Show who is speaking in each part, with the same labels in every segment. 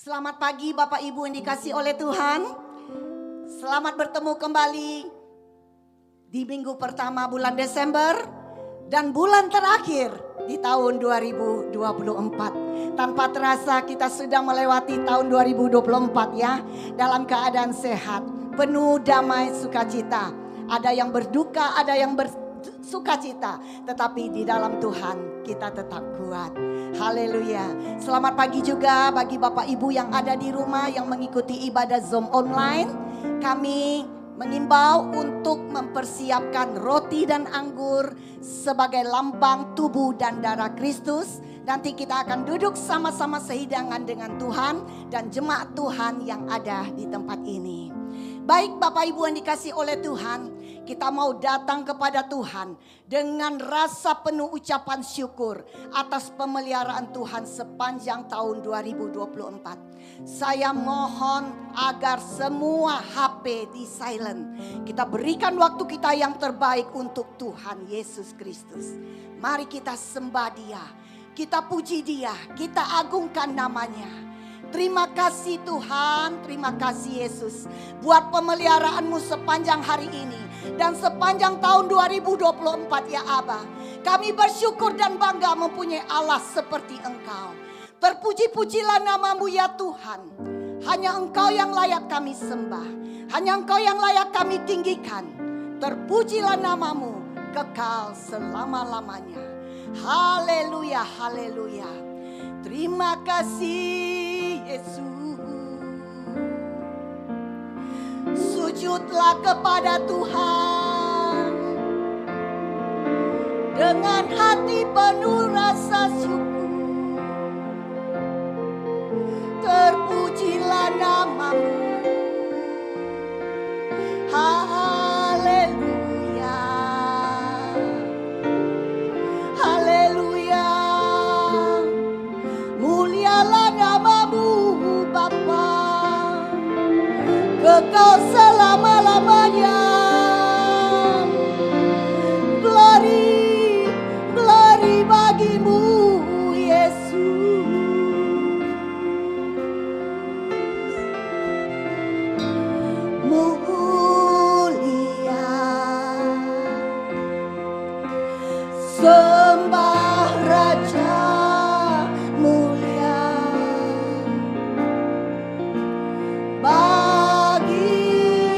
Speaker 1: Selamat pagi Bapak Ibu yang dikasihi oleh Tuhan. Selamat bertemu kembali di minggu pertama bulan Desember dan bulan terakhir di tahun 2024. Tanpa terasa kita sudah melewati tahun 2024 ya. Dalam keadaan sehat, penuh damai sukacita. Ada yang berduka, ada yang bersukacita. Tetapi di dalam Tuhan kita tetap kuat. Haleluya. Selamat pagi juga bagi Bapak Ibu yang ada di rumah yang mengikuti ibadah Zoom online. Kami mengimbau untuk mempersiapkan roti dan anggur sebagai lambang tubuh dan darah Kristus. Nanti kita akan duduk sama-sama sehidangan dengan Tuhan dan jemaat Tuhan yang ada di tempat ini. Baik Bapak Ibu yang dikasihi oleh Tuhan, kita mau datang kepada Tuhan dengan rasa penuh ucapan syukur atas pemeliharaan Tuhan sepanjang tahun 2024. Saya mohon agar semua HP di silent. Kita berikan waktu kita yang terbaik untuk Tuhan Yesus Kristus. Mari kita sembah Dia, kita puji Dia, kita agungkan namanya. Terima kasih Tuhan, terima kasih Yesus buat pemeliharaanmu sepanjang hari ini dan sepanjang tahun 2024 ya Aba. Kami bersyukur dan bangga mempunyai Allah seperti Engkau. Terpuji-pujilah namamu ya Tuhan. Hanya Engkau yang layak kami sembah, hanya Engkau yang layak kami tinggikan. Terpujilah namamu kekal selama-lamanya. Haleluya, haleluya. Terima kasih Yesus. Sujudlah kepada Tuhan dengan hati penuh rasa syukur. Terpujilah namamu. Haleluya. Haleluya. Mulialah namamu Bapa, kekal selama-lamanya. Glory, glory bagimu Yesus. Mulia, sembah Raja mulia. Bagi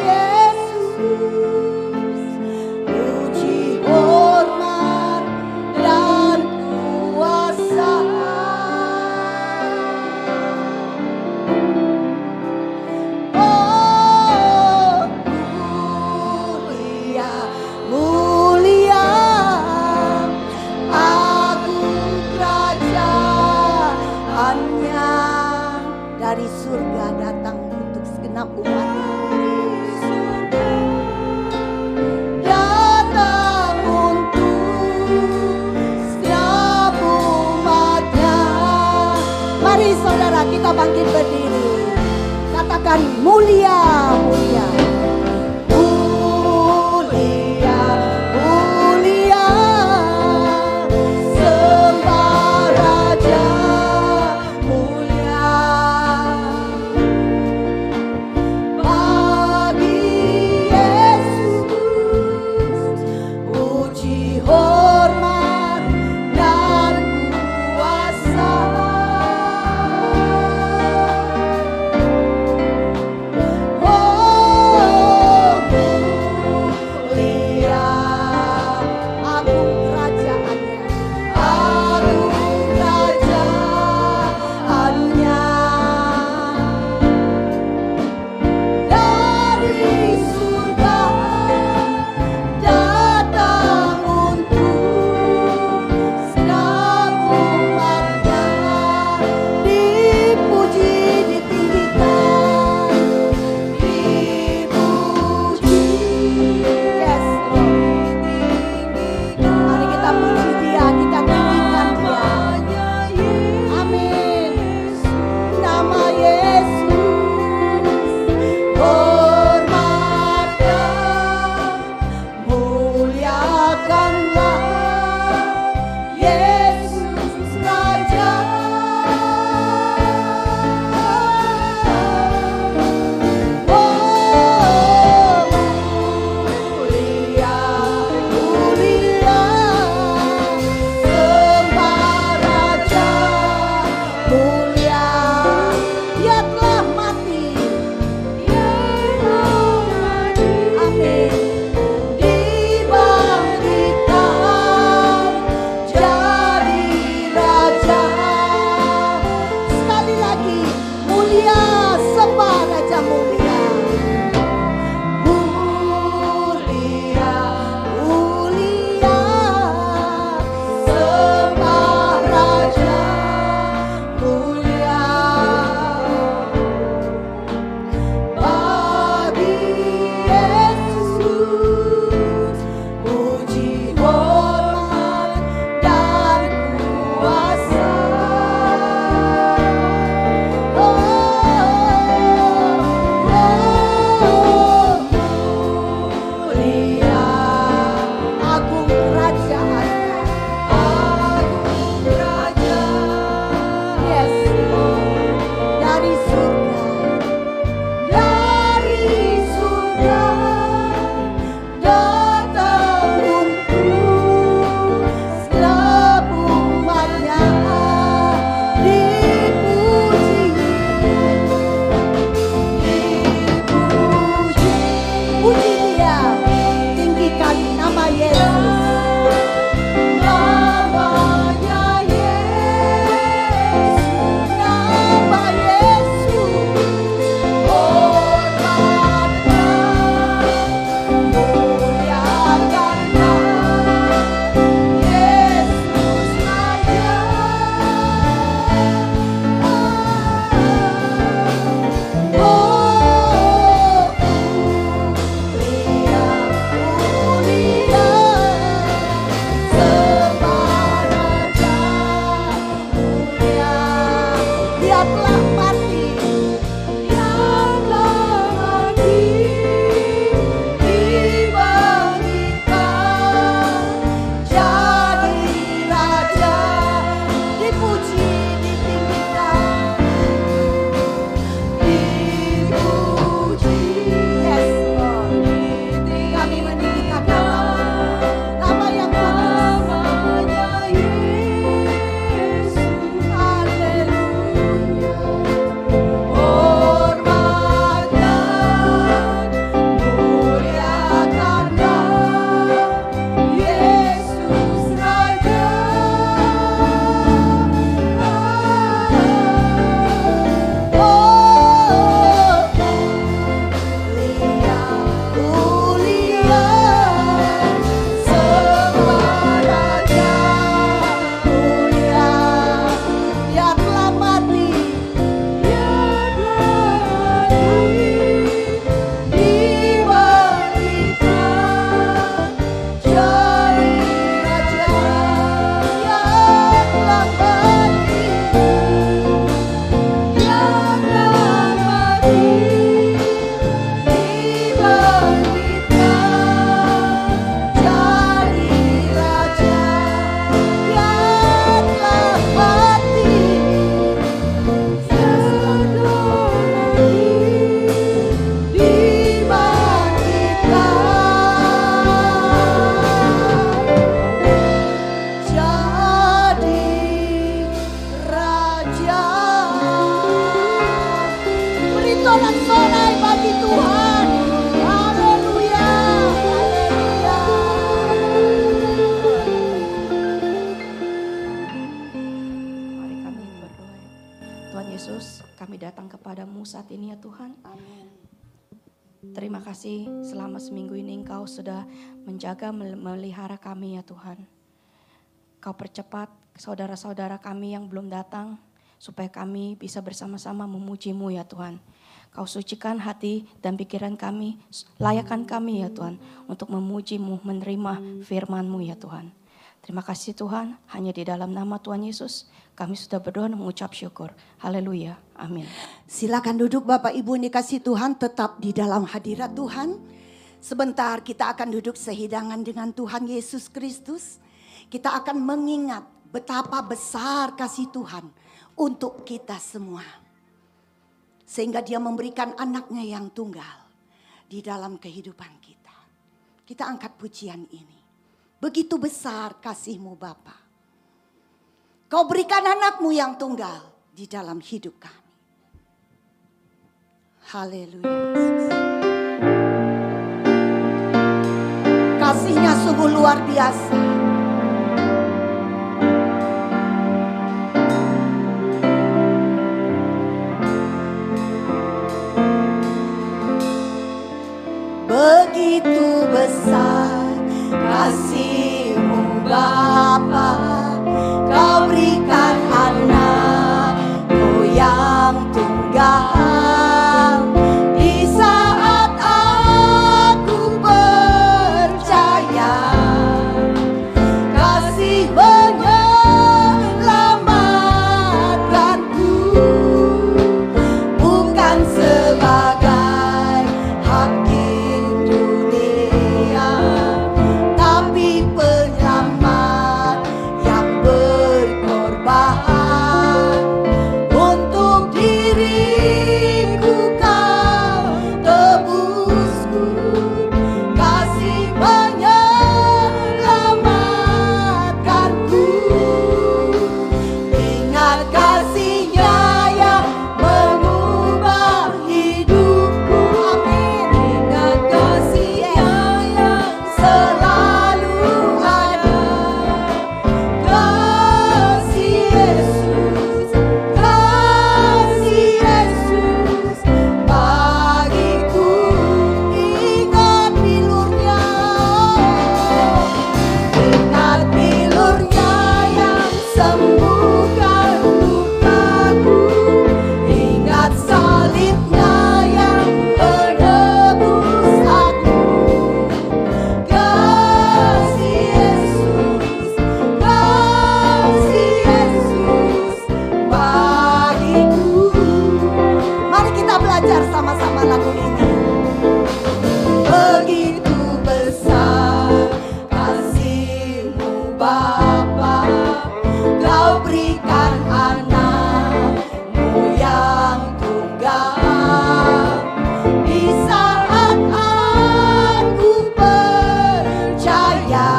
Speaker 1: Yesus puji hormat dan kuasa. Oh mulia, mulia, agung kerajaannya. Dari surga datang untuk segenap umatnya. Datang untuk setiap umatnya. Mari saudara kita bangkit berdiri. Katakan mulia, mulia. Mulia, mulia, sembah Raja mulia. Bagi Yesus puji hormat dan kuasa. Oh
Speaker 2: Yesus, kami datang kepadamu saat ini ya Tuhan.
Speaker 1: Amin.
Speaker 2: Terima kasih selama seminggu ini Engkau sudah menjaga, melihara kami ya Tuhan. Kau percepat saudara-saudara kami yang belum datang, supaya kami bisa bersama-sama memuji-Mu ya Tuhan. Kau sucikan hati dan pikiran kami, layakkan kami ya Tuhan, untuk memuji-Mu, menerima firman-Mu ya Tuhan. Terima kasih Tuhan, hanya di dalam nama Tuhan Yesus kami sudah berdoa dan mengucap syukur. Haleluya, amin.
Speaker 1: Silakan duduk Bapak Ibu yang dikasihi Tuhan, tetap di dalam hadirat Tuhan. Sebentar kita akan duduk sehidangan dengan Tuhan Yesus Kristus. Kita akan mengingat betapa besar kasih Tuhan untuk kita semua. Sehingga Dia memberikan anaknya yang tunggal di dalam kehidupan kita. Kita angkat pujian ini. Begitu besar kasih-Mu Bapa. Kau berikan anakmu yang tunggal di dalam hidup kami. Haleluya. Kasih-Nya sungguh luar biasa. Begitu besar kasih-Mu Bapa. Kau berikan anakmu yang tunggal. Di saat aku percaya, kasih menyelamatkanku. Bukan sebagai hakim dunia, tapi penyelamat yang berkorban. Untuk diriku kau tebusku, kasih menyelamatkanku. Ingat kasih-Nya yang mengubah hidupku. Amin. Ingat kasih-Nya yang selalu ada. Kasih Yesus, bagiku. Ingat bilur-Nya, ingat bilur-Nya yang sembuhkan lukaku. Ingat salib-Nya yang menebus aku. Kasih Yesus, bagiku. Mari kita belajar sama-sama lagu ini. Begitu besar kasih-Mu Bapa. Kau berikan anakmu yang tunggal. Di saat aku percaya,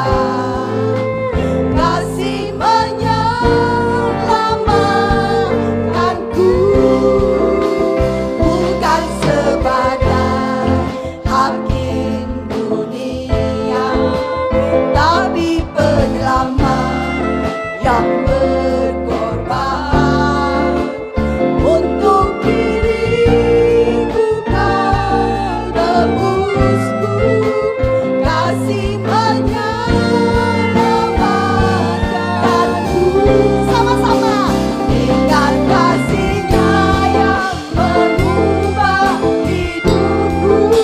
Speaker 1: kasih menyelamatkanku. Bukan sebagai hakim dunia, tapi penyelamat yang berkorban. Untuk diriku kau tebusku, kasih menyelamatkanku. Sama-sama. Ingat kasih-Nya yang mengubah hidupku.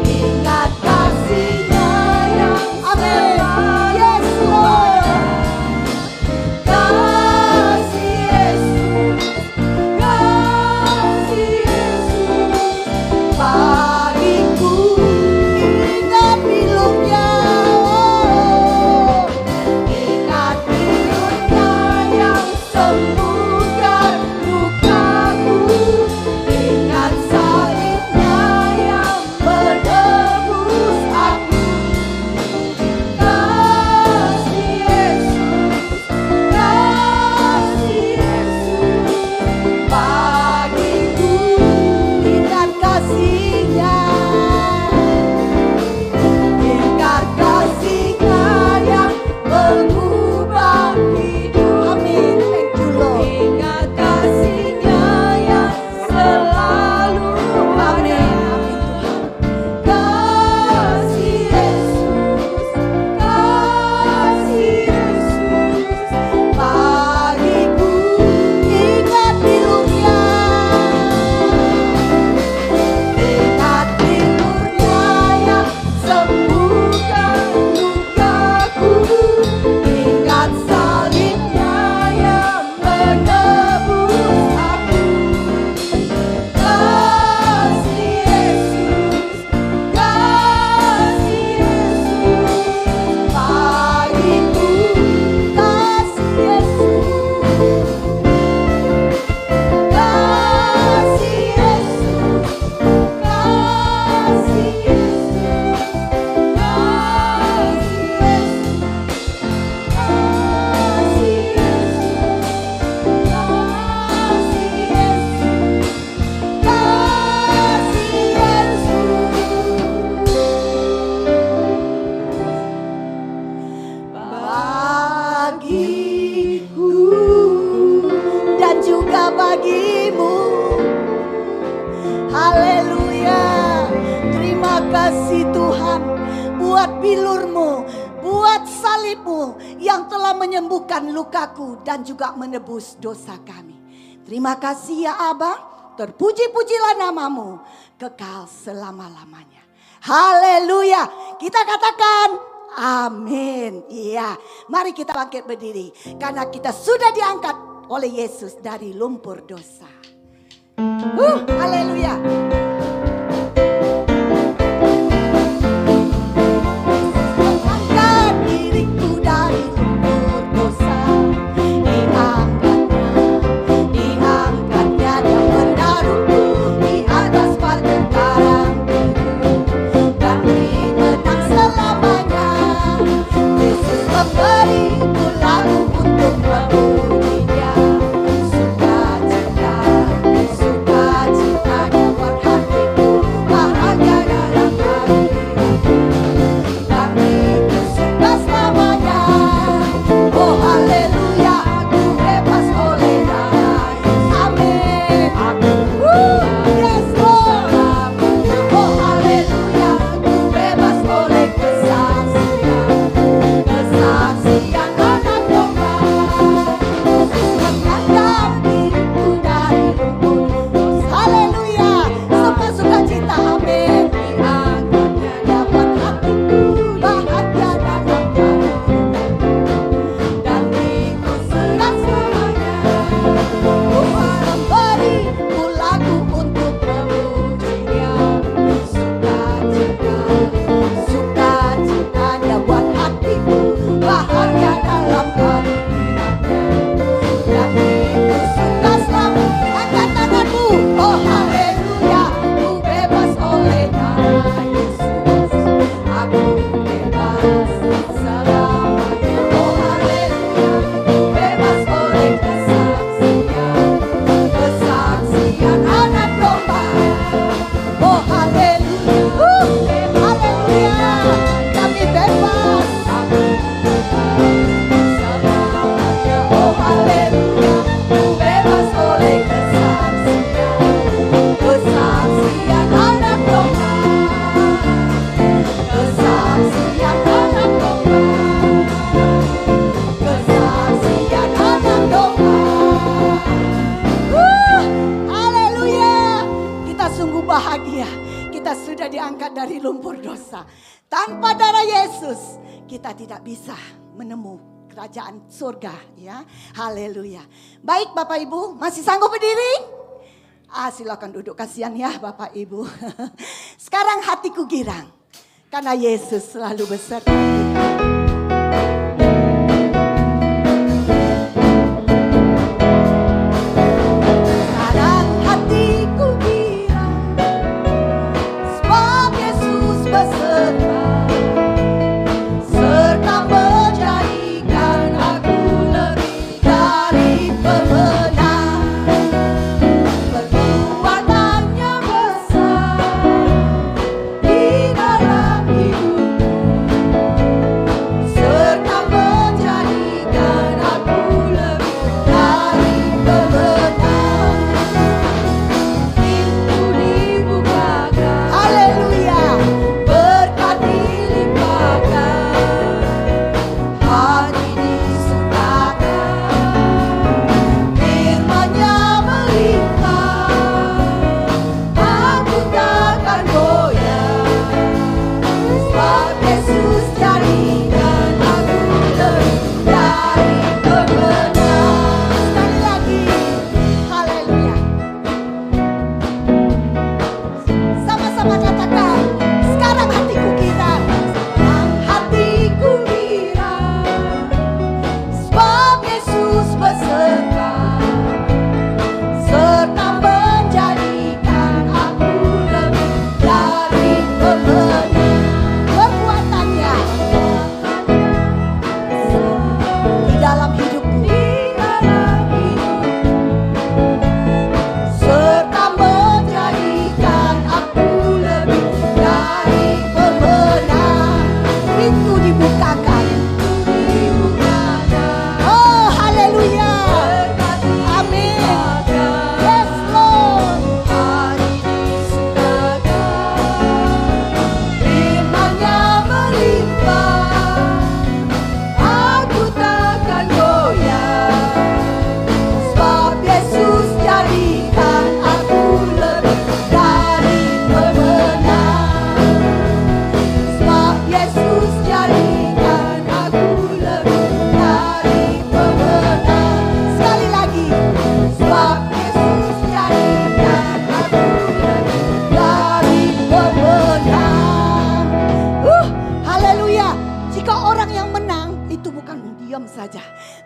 Speaker 1: Ingat kasih-Nya yang selalu. Amin. Yes Lord. buat bilurmu, buat salibmu yang telah menyembuhkan lukaku dan juga menebus dosa kami. Terima kasih ya Aba, terpuji-pujilah namamu kekal selama-lamanya. Haleluya, kita katakan amin. Iya, mari kita bangkit berdiri karena kita sudah diangkat oleh Yesus dari lumpur dosa. Haleluya. Angkat diriku dari lumpur dosa, diangkatnya dia menaruhku di atas batu karang biru dan dimenang selamanya. Yesus memberiku lagu untuk memujinya, sukacita buat hatiku, bahagia dalam hati, dan itu sudah selamanya. Oh haleluya, aku bebas oleh nama Yesus. Amin. Yes Lord. Oh haleluya, aku bebas oleh kesaksian anak domba. Mengangkat diriku dari lumpur dosa. Haleluya, semua sukacita, amin. Diangkatnya dapat hatiku, bahagia dalam hati, dan itu sudah selamanya. Tuhan memberiku lagu untuk memujinya, sukacitanya buat hatiku, bahagia dalam hati, dan itu sudah selamanya. Angkat tanganmu, oh haleluya, ku bebas oleh nama Yesus, aku bebas selamanya. Oh haleluya, ku bebas oleh kesaksian anak domba. Oh haleluya, haleluya, kami bebas selamanya. Oh haleluya, ku bebas oleh kesaksian anak domba, kesaksian anak domba, kesaksian anak domba. Haleluya, kita sungguh bahagia. Kita sudah diangkat dari lumpur dosa. Tanpa darah Yesus kita tidak bisa menemu kerajaan surga ya. Haleluya. Baik Bapak Ibu, masih sanggup berdiri? Silakan duduk, kasihan ya Bapak Ibu. Sekarang hatiku girang karena Yesus selalu beserta kita. Sekarang hatiku girang sebab Yesus beserta, serta menjadikan aku lebih dari pemenang. Perbuatannya besar di dalam hidupku,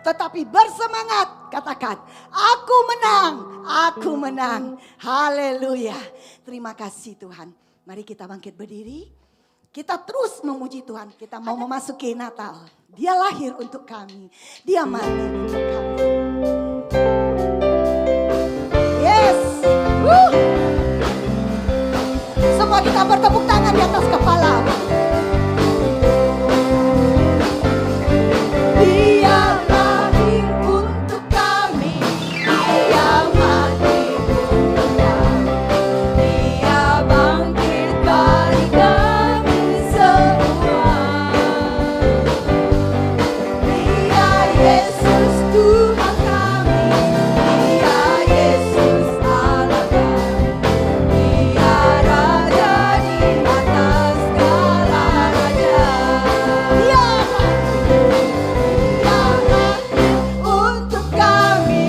Speaker 1: tetapi bersemangat. Katakan, aku menang, aku menang. Haleluya. Terima kasih Tuhan. Mari kita bangkit berdiri. Kita terus memuji Tuhan. Kita mau memasuki Natal. Dia lahir untuk kami. Dia mati untuk kami. Yes. Woo. Semua kita bertepuk tangan di atas kepala. Dia lahir untuk kami. Dia mati untuk kami. Dia bangkit bagi kami semua. Dia Yesus Tuhan kami. Dia Yesus Allah kami. Dia Raja di atas segala raja. Dia untuk kami.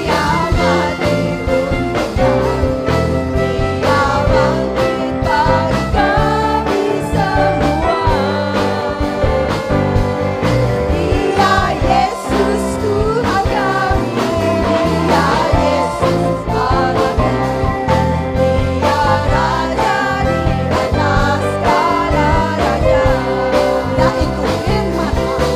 Speaker 1: Dia mati untuk kami. Dia bangkit bagi kami semua. Dia Yesus Tuhan kami. Dia Yesus Allah kami. Dia Raja di atas segala raja. Yaitu firman Allah.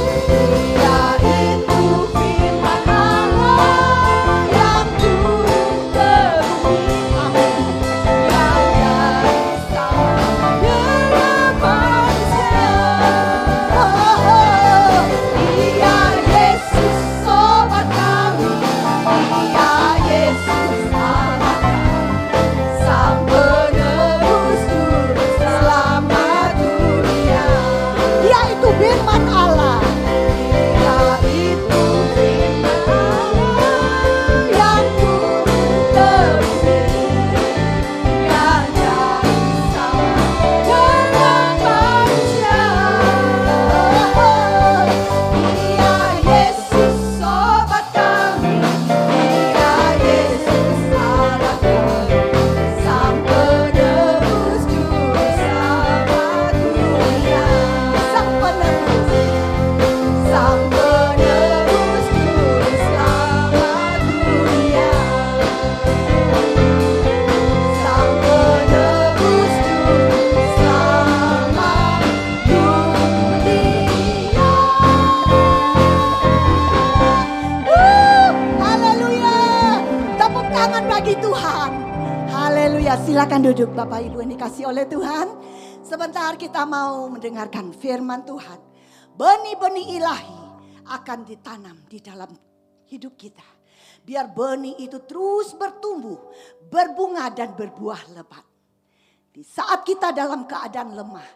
Speaker 1: Yaitu firman Allah yang turun ke bumi. Amin. Yang dari sana dengan manusia. Dia Yesus sobat kami. Dia Yesus Allah kami. Sang penebus juru selamat dunia. Dia itu firman Allah. Dia itu firman Allah yang turun ke bumi. Yang dari sana dengan manusia. Dia Yesus sobat kami. Dia Yesus Allah kami. Sang penebus juru selamat dunia. Sang penebus juru selamat dunia. Sang penebus juru selamat dunia. Haleluya. Tepuk tangan bagi Tuhan. Haleluya. Silakan duduk Bapak Ibu yang dikasih oleh Tuhan. Sebentar kita mau mendengarkan firman Tuhan. Benih-benih ilahi akan ditanam di dalam hidup kita. Biar benih itu terus bertumbuh, berbunga dan berbuah lebat. Di saat kita dalam keadaan lemah,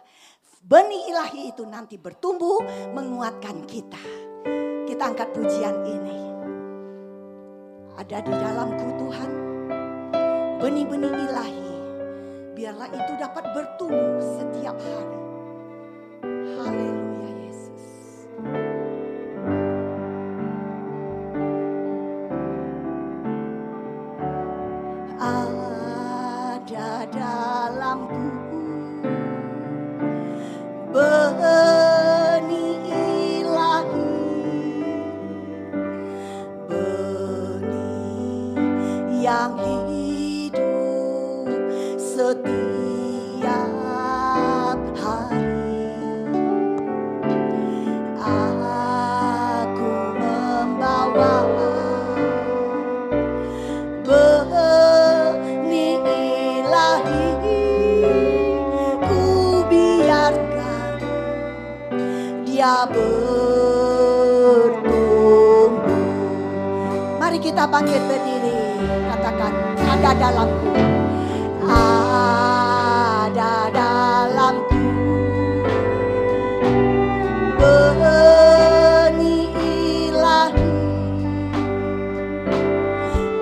Speaker 1: benih ilahi itu nanti bertumbuh menguatkan kita. Kita angkat pujian ini. Ada di dalamku Tuhan, benih-benih ilahi. Biarlah itu dapat bertumbuh setiap hari. Haleluya Yesus. Ada dalamku benih ilahi, benih yang hidup setiap hari. Aku membawa benih ilahi, ku biarkan dia bertumbuh. Mari kita bangkit berdiri, katakan ada dalamku, ada dalamku benih ilahi,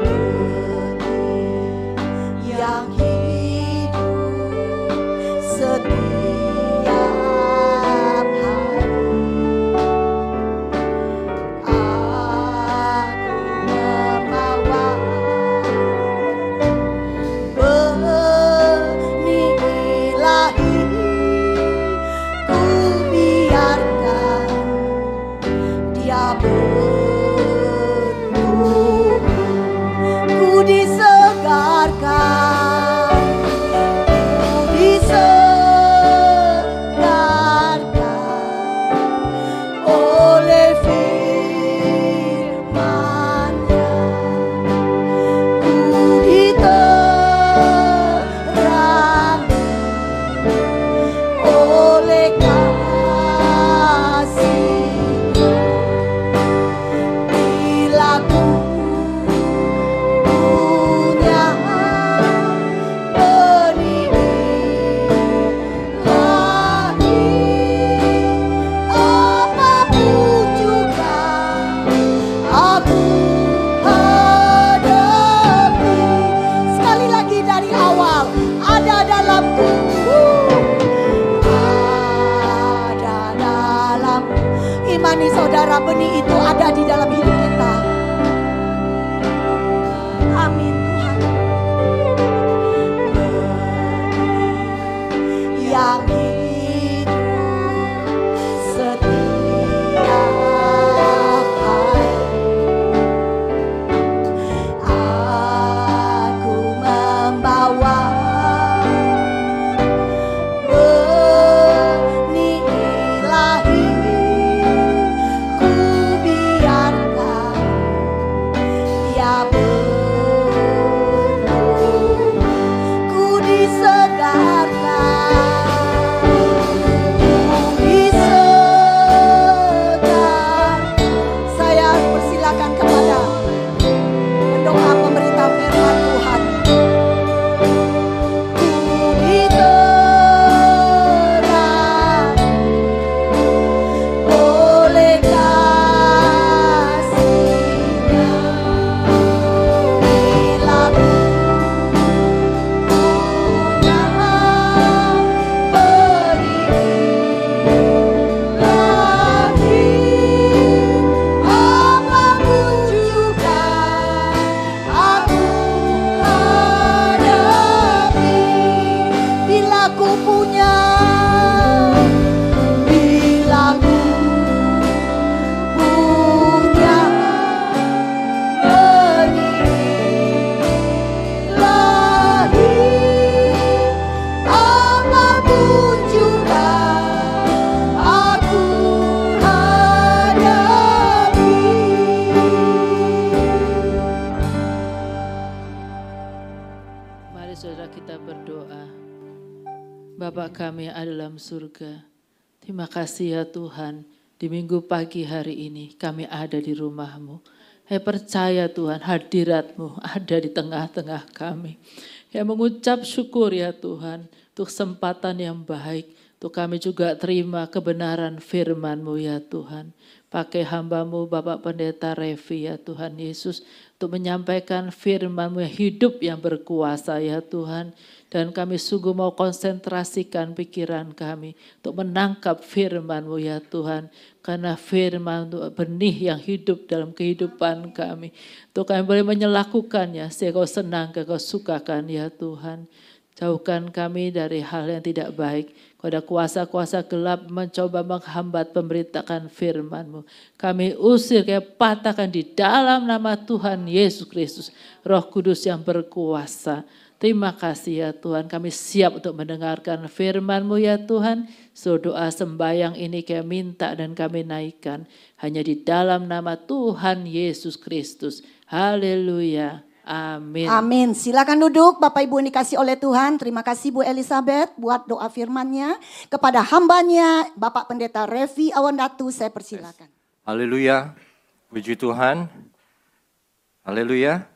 Speaker 1: benih yang hidup setiap hari. Aku membawa benih
Speaker 3: Bapa kami yang ada dalam surga. Terima kasih ya Tuhan, di minggu pagi hari ini kami ada di rumah-Mu. Saya percaya Tuhan hadirat-Mu ada di tengah-tengah kami. Saya mengucap syukur ya Tuhan untuk kesempatan yang baik. Untuk kami juga terima kebenaran firman-Mu ya Tuhan. Pakai hamba-Mu Bapak Pendeta Revi ya Tuhan Yesus. Untuk menyampaikan firman-Mu yang hidup yang berkuasa ya Tuhan. Dan kami sungguh mau konsentrasikan pikiran kami. Untuk menangkap firman-Mu ya Tuhan. Karena firman itu benih yang hidup dalam kehidupan kami. Untuk kami boleh menyelakukannya sehingga Kau senang, Kau sukakan ya Tuhan. Jauhkan kami dari hal yang tidak baik. Kalau ada kuasa-kuasa gelap mencoba menghambat pemberitakan firman-Mu. Kami usir, kami patahkan di dalam nama Tuhan Yesus Kristus. Roh Kudus yang berkuasa. Terima kasih ya Tuhan, kami siap untuk mendengarkan firman-Mu ya Tuhan. So doa sembahyang ini kami minta dan kami naikkan. Hanya di dalam nama Tuhan Yesus Kristus. Haleluya. Amin.
Speaker 1: Amin. Silakan duduk Bapak Ibu yang dikasih oleh Tuhan. Terima kasih Bu Elizabeth buat doa firman-Nya. Kepada hambanya Bapak Pendeta Revi Awandatu saya persilakan.
Speaker 4: Haleluya. Puji Tuhan. Haleluya.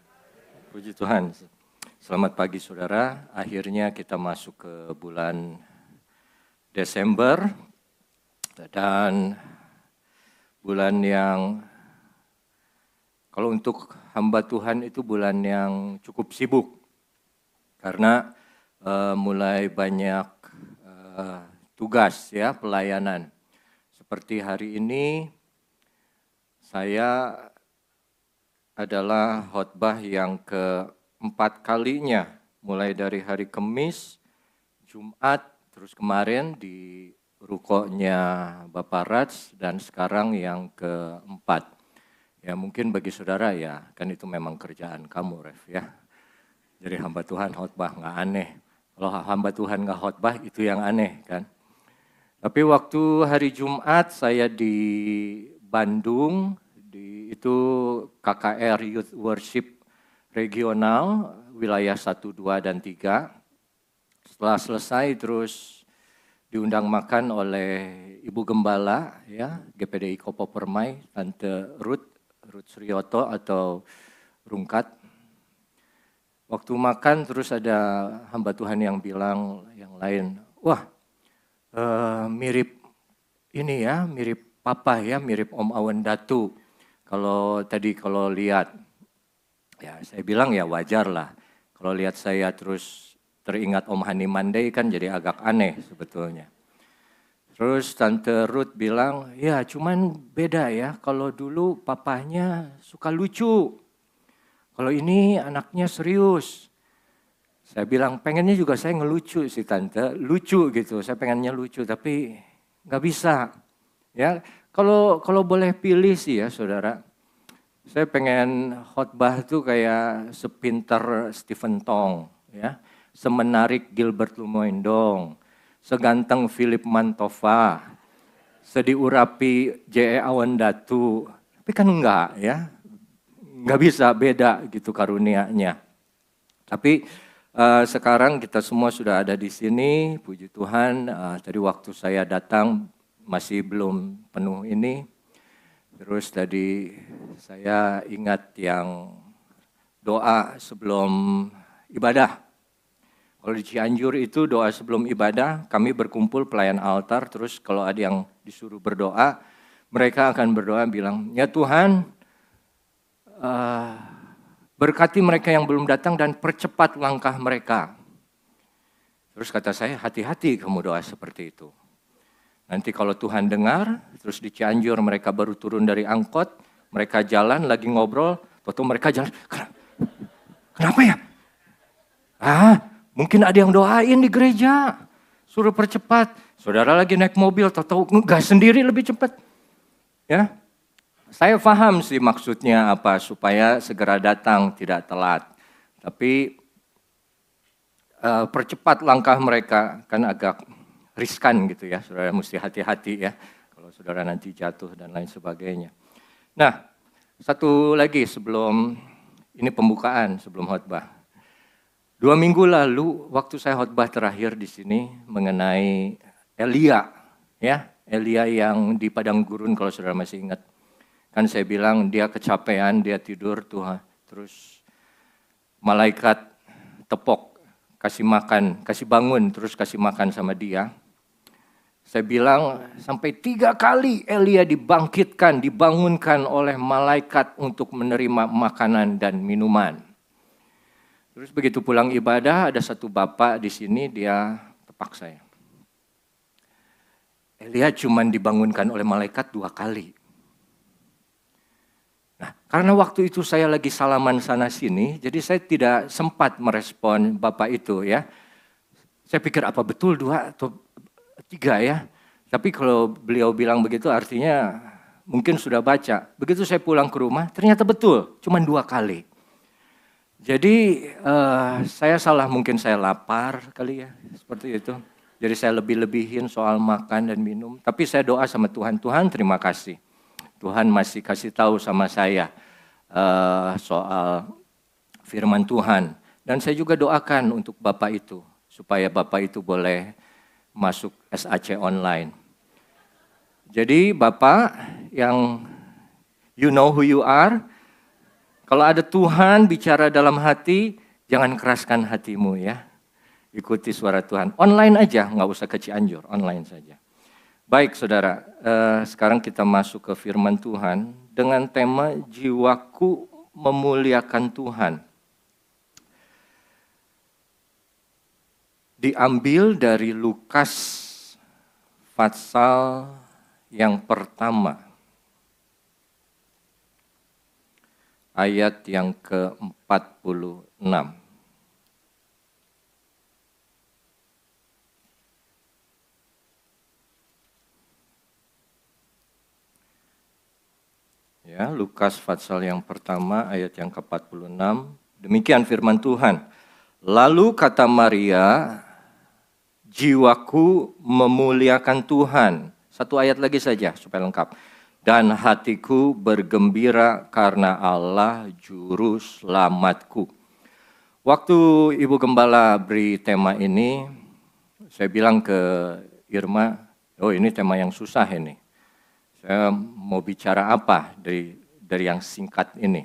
Speaker 4: Puji Tuhan. Selamat pagi saudara. Akhirnya kita masuk ke bulan Desember. Dan bulan yang kalau untuk hamba Tuhan itu bulan yang cukup sibuk. Karena mulai banyak tugas ya, pelayanan. Seperti hari ini saya adalah khotbah yang keempat kalinya. Mulai dari hari Kamis, Jumat, terus kemarin di rukonya Bapak Rats dan sekarang yang keempat. Ya mungkin bagi saudara ya, kan itu memang kerjaan kamu Rev ya. Jadi hamba Tuhan khotbah nggak aneh. Kalau hamba Tuhan nggak khotbah itu yang aneh kan. Tapi waktu hari Jumat saya di Bandung, itu KKR Youth Worship Regional, wilayah 1, 2, dan 3. Setelah selesai terus diundang makan oleh Ibu Gembala ya, GPDI Kopo Permai, Tante Ruth Suryoto atau Rungkat. Waktu makan terus ada hamba Tuhan yang bilang yang lain, wah mirip ini ya, mirip Papa ya, mirip Om Awandatu. Kalau lihat, ya saya bilang ya wajar lah. Kalau lihat saya terus teringat Om Hani Mandai kan jadi agak aneh sebetulnya. Terus Tante Ruth bilang, ya cuman beda ya, kalau dulu papahnya suka lucu. Kalau ini anaknya serius. Saya bilang, pengennya juga saya ngelucu sih Tante, lucu gitu. Saya pengennya lucu tapi nggak bisa. Ya, kalau boleh pilih sih ya saudara, saya pengen khotbah tuh kayak sepinter Stephen Tong, ya, semenarik Gilbert Lumoindong, seganteng Philip Mantova, sediurapi J.E. Awandatu. Tapi kan enggak ya, enggak bisa, beda gitu karunianya. Tapi sekarang kita semua sudah ada di sini, puji Tuhan. Tadi waktu saya datang masih belum penuh ini. Terus tadi saya ingat yang doa sebelum ibadah. Kalau di Cianjur itu doa sebelum ibadah, kami berkumpul pelayan altar, terus kalau ada yang disuruh berdoa, mereka akan berdoa bilang, ya Tuhan, berkati mereka yang belum datang dan percepat langkah mereka. Terus kata saya, hati-hati kamu doa seperti itu. Nanti kalau Tuhan dengar, terus di Cianjur mereka baru turun dari angkot, mereka jalan lagi ngobrol, waktu mereka jalan, kenapa ya? Mungkin ada yang doain di gereja, suruh percepat. Saudara lagi naik mobil, tahu gas sendiri lebih cepat. Ya, saya paham sih maksudnya apa, supaya segera datang, tidak telat. Tapi percepat langkah mereka, kan agak riskan gitu ya, saudara mesti hati-hati ya. Kalau saudara nanti jatuh dan lain sebagainya. Nah, satu lagi sebelum, ini pembukaan sebelum khotbah. 2 minggu lalu waktu saya khotbah terakhir di sini mengenai Elia, ya, Elia yang di padang gurun kalau saudara masih ingat. Kan saya bilang dia kecapean, dia tidur Tuhan, terus malaikat tepok, kasih makan, kasih bangun, terus kasih makan sama dia. Saya bilang sampai 3 kali Elia dibangkitkan, dibangunkan oleh malaikat untuk menerima makanan dan minuman. Terus begitu pulang ibadah, ada satu bapak di sini, dia tepak saya. Elia cuma dibangunkan oleh malaikat 2 kali. Nah, karena waktu itu saya lagi salaman sana sini, jadi saya tidak sempat merespon bapak itu ya. Saya pikir apa betul 2 atau 3 ya. Tapi kalau beliau bilang begitu artinya mungkin sudah baca. Begitu saya pulang ke rumah, ternyata betul, cuma 2 kali. Jadi saya salah, mungkin saya lapar kali ya, seperti itu. Jadi saya lebih-lebihin soal makan dan minum. Tapi saya doa sama Tuhan, Tuhan terima kasih. Tuhan masih kasih tahu sama saya soal firman Tuhan. Dan saya juga doakan untuk Bapak itu, supaya Bapak itu boleh masuk SAC online. Jadi Bapak yang you know who you are, kalau ada Tuhan bicara dalam hati, jangan keraskan hatimu ya. Ikuti suara Tuhan. Online aja, nggak usah ke Cianjur, online saja. Baik saudara, sekarang kita masuk ke firman Tuhan dengan tema jiwaku memuliakan Tuhan. Diambil dari Lukas pasal yang pertama. Ayat yang ke-46. Ya, Lukas pasal yang pertama ayat yang ke-46. Demikian firman Tuhan. Lalu kata Maria, jiwaku memuliakan Tuhan. Satu ayat lagi saja supaya lengkap. Dan hatiku bergembira karena Allah juru selamatku. Waktu Ibu Gembala beri tema ini, saya bilang ke Irma, oh ini tema yang susah ini. Saya mau bicara apa dari yang singkat ini.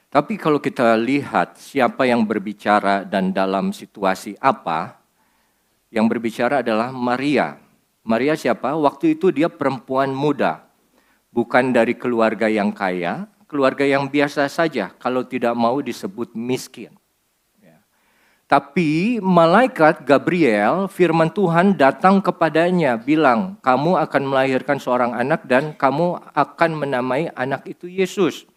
Speaker 4: Tapi kalau kita lihat siapa yang berbicara dan dalam situasi apa, yang berbicara adalah Maria. Maria siapa? Waktu itu dia perempuan muda. Bukan dari keluarga yang kaya, keluarga yang biasa saja kalau tidak mau disebut miskin. Ya. Tapi malaikat Gabriel, firman Tuhan datang kepadanya bilang, kamu akan melahirkan seorang anak dan kamu akan menamai anak itu Yesus.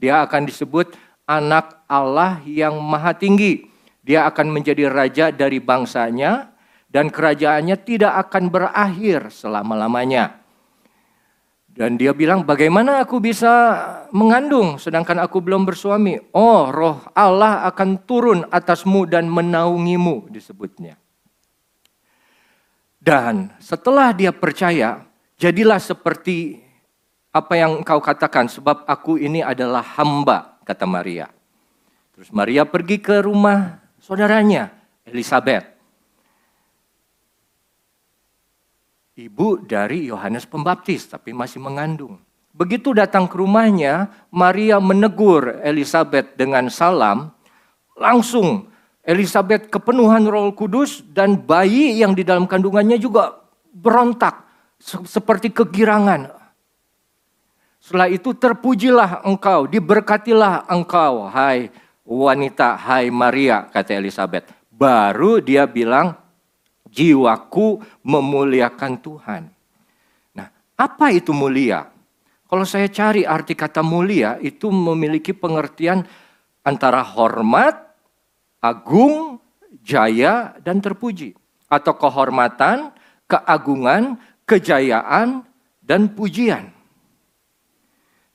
Speaker 4: Dia akan disebut anak Allah yang maha tinggi. Dia akan menjadi raja dari bangsanya. Dan kerajaannya tidak akan berakhir selama-lamanya. Dan dia bilang, bagaimana aku bisa mengandung sedangkan aku belum bersuami? Oh, roh Allah akan turun atasmu dan menaungimu, disebutnya. Dan setelah dia percaya, jadilah seperti apa yang engkau katakan, sebab aku ini adalah hamba, kata Maria. Terus Maria pergi ke rumah saudaranya, Elisabet. Ibu dari Yohanes Pembaptis, tapi masih mengandung. Begitu datang ke rumahnya, Maria menegur Elisabet dengan salam. Langsung Elisabet kepenuhan Roh Kudus dan bayi yang di dalam kandungannya juga berontak seperti kegirangan. Setelah itu terpujilah engkau, diberkatilah engkau, hai wanita, hai Maria, kata Elisabet. Baru dia bilang, jiwaku memuliakan Tuhan. Nah, apa itu mulia? Kalau saya cari arti kata mulia, itu memiliki pengertian antara hormat, agung, jaya, dan terpuji. Atau kehormatan, keagungan, kejayaan, dan pujian.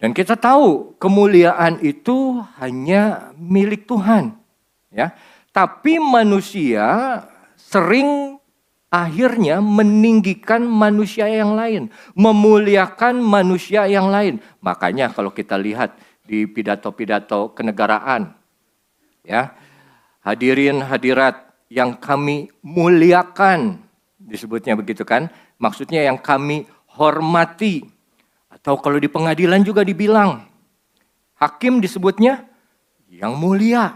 Speaker 4: Dan kita tahu kemuliaan itu hanya milik Tuhan. Ya. Tapi manusia sering akhirnya meninggikan manusia yang lain, memuliakan manusia yang lain. Makanya kalau kita lihat di pidato-pidato kenegaraan, ya, Hadirin hadirat yang kami muliakan, disebutnya begitu kan? Maksudnya yang kami hormati. Atau kalau di pengadilan juga dibilang, hakim disebutnya yang mulia.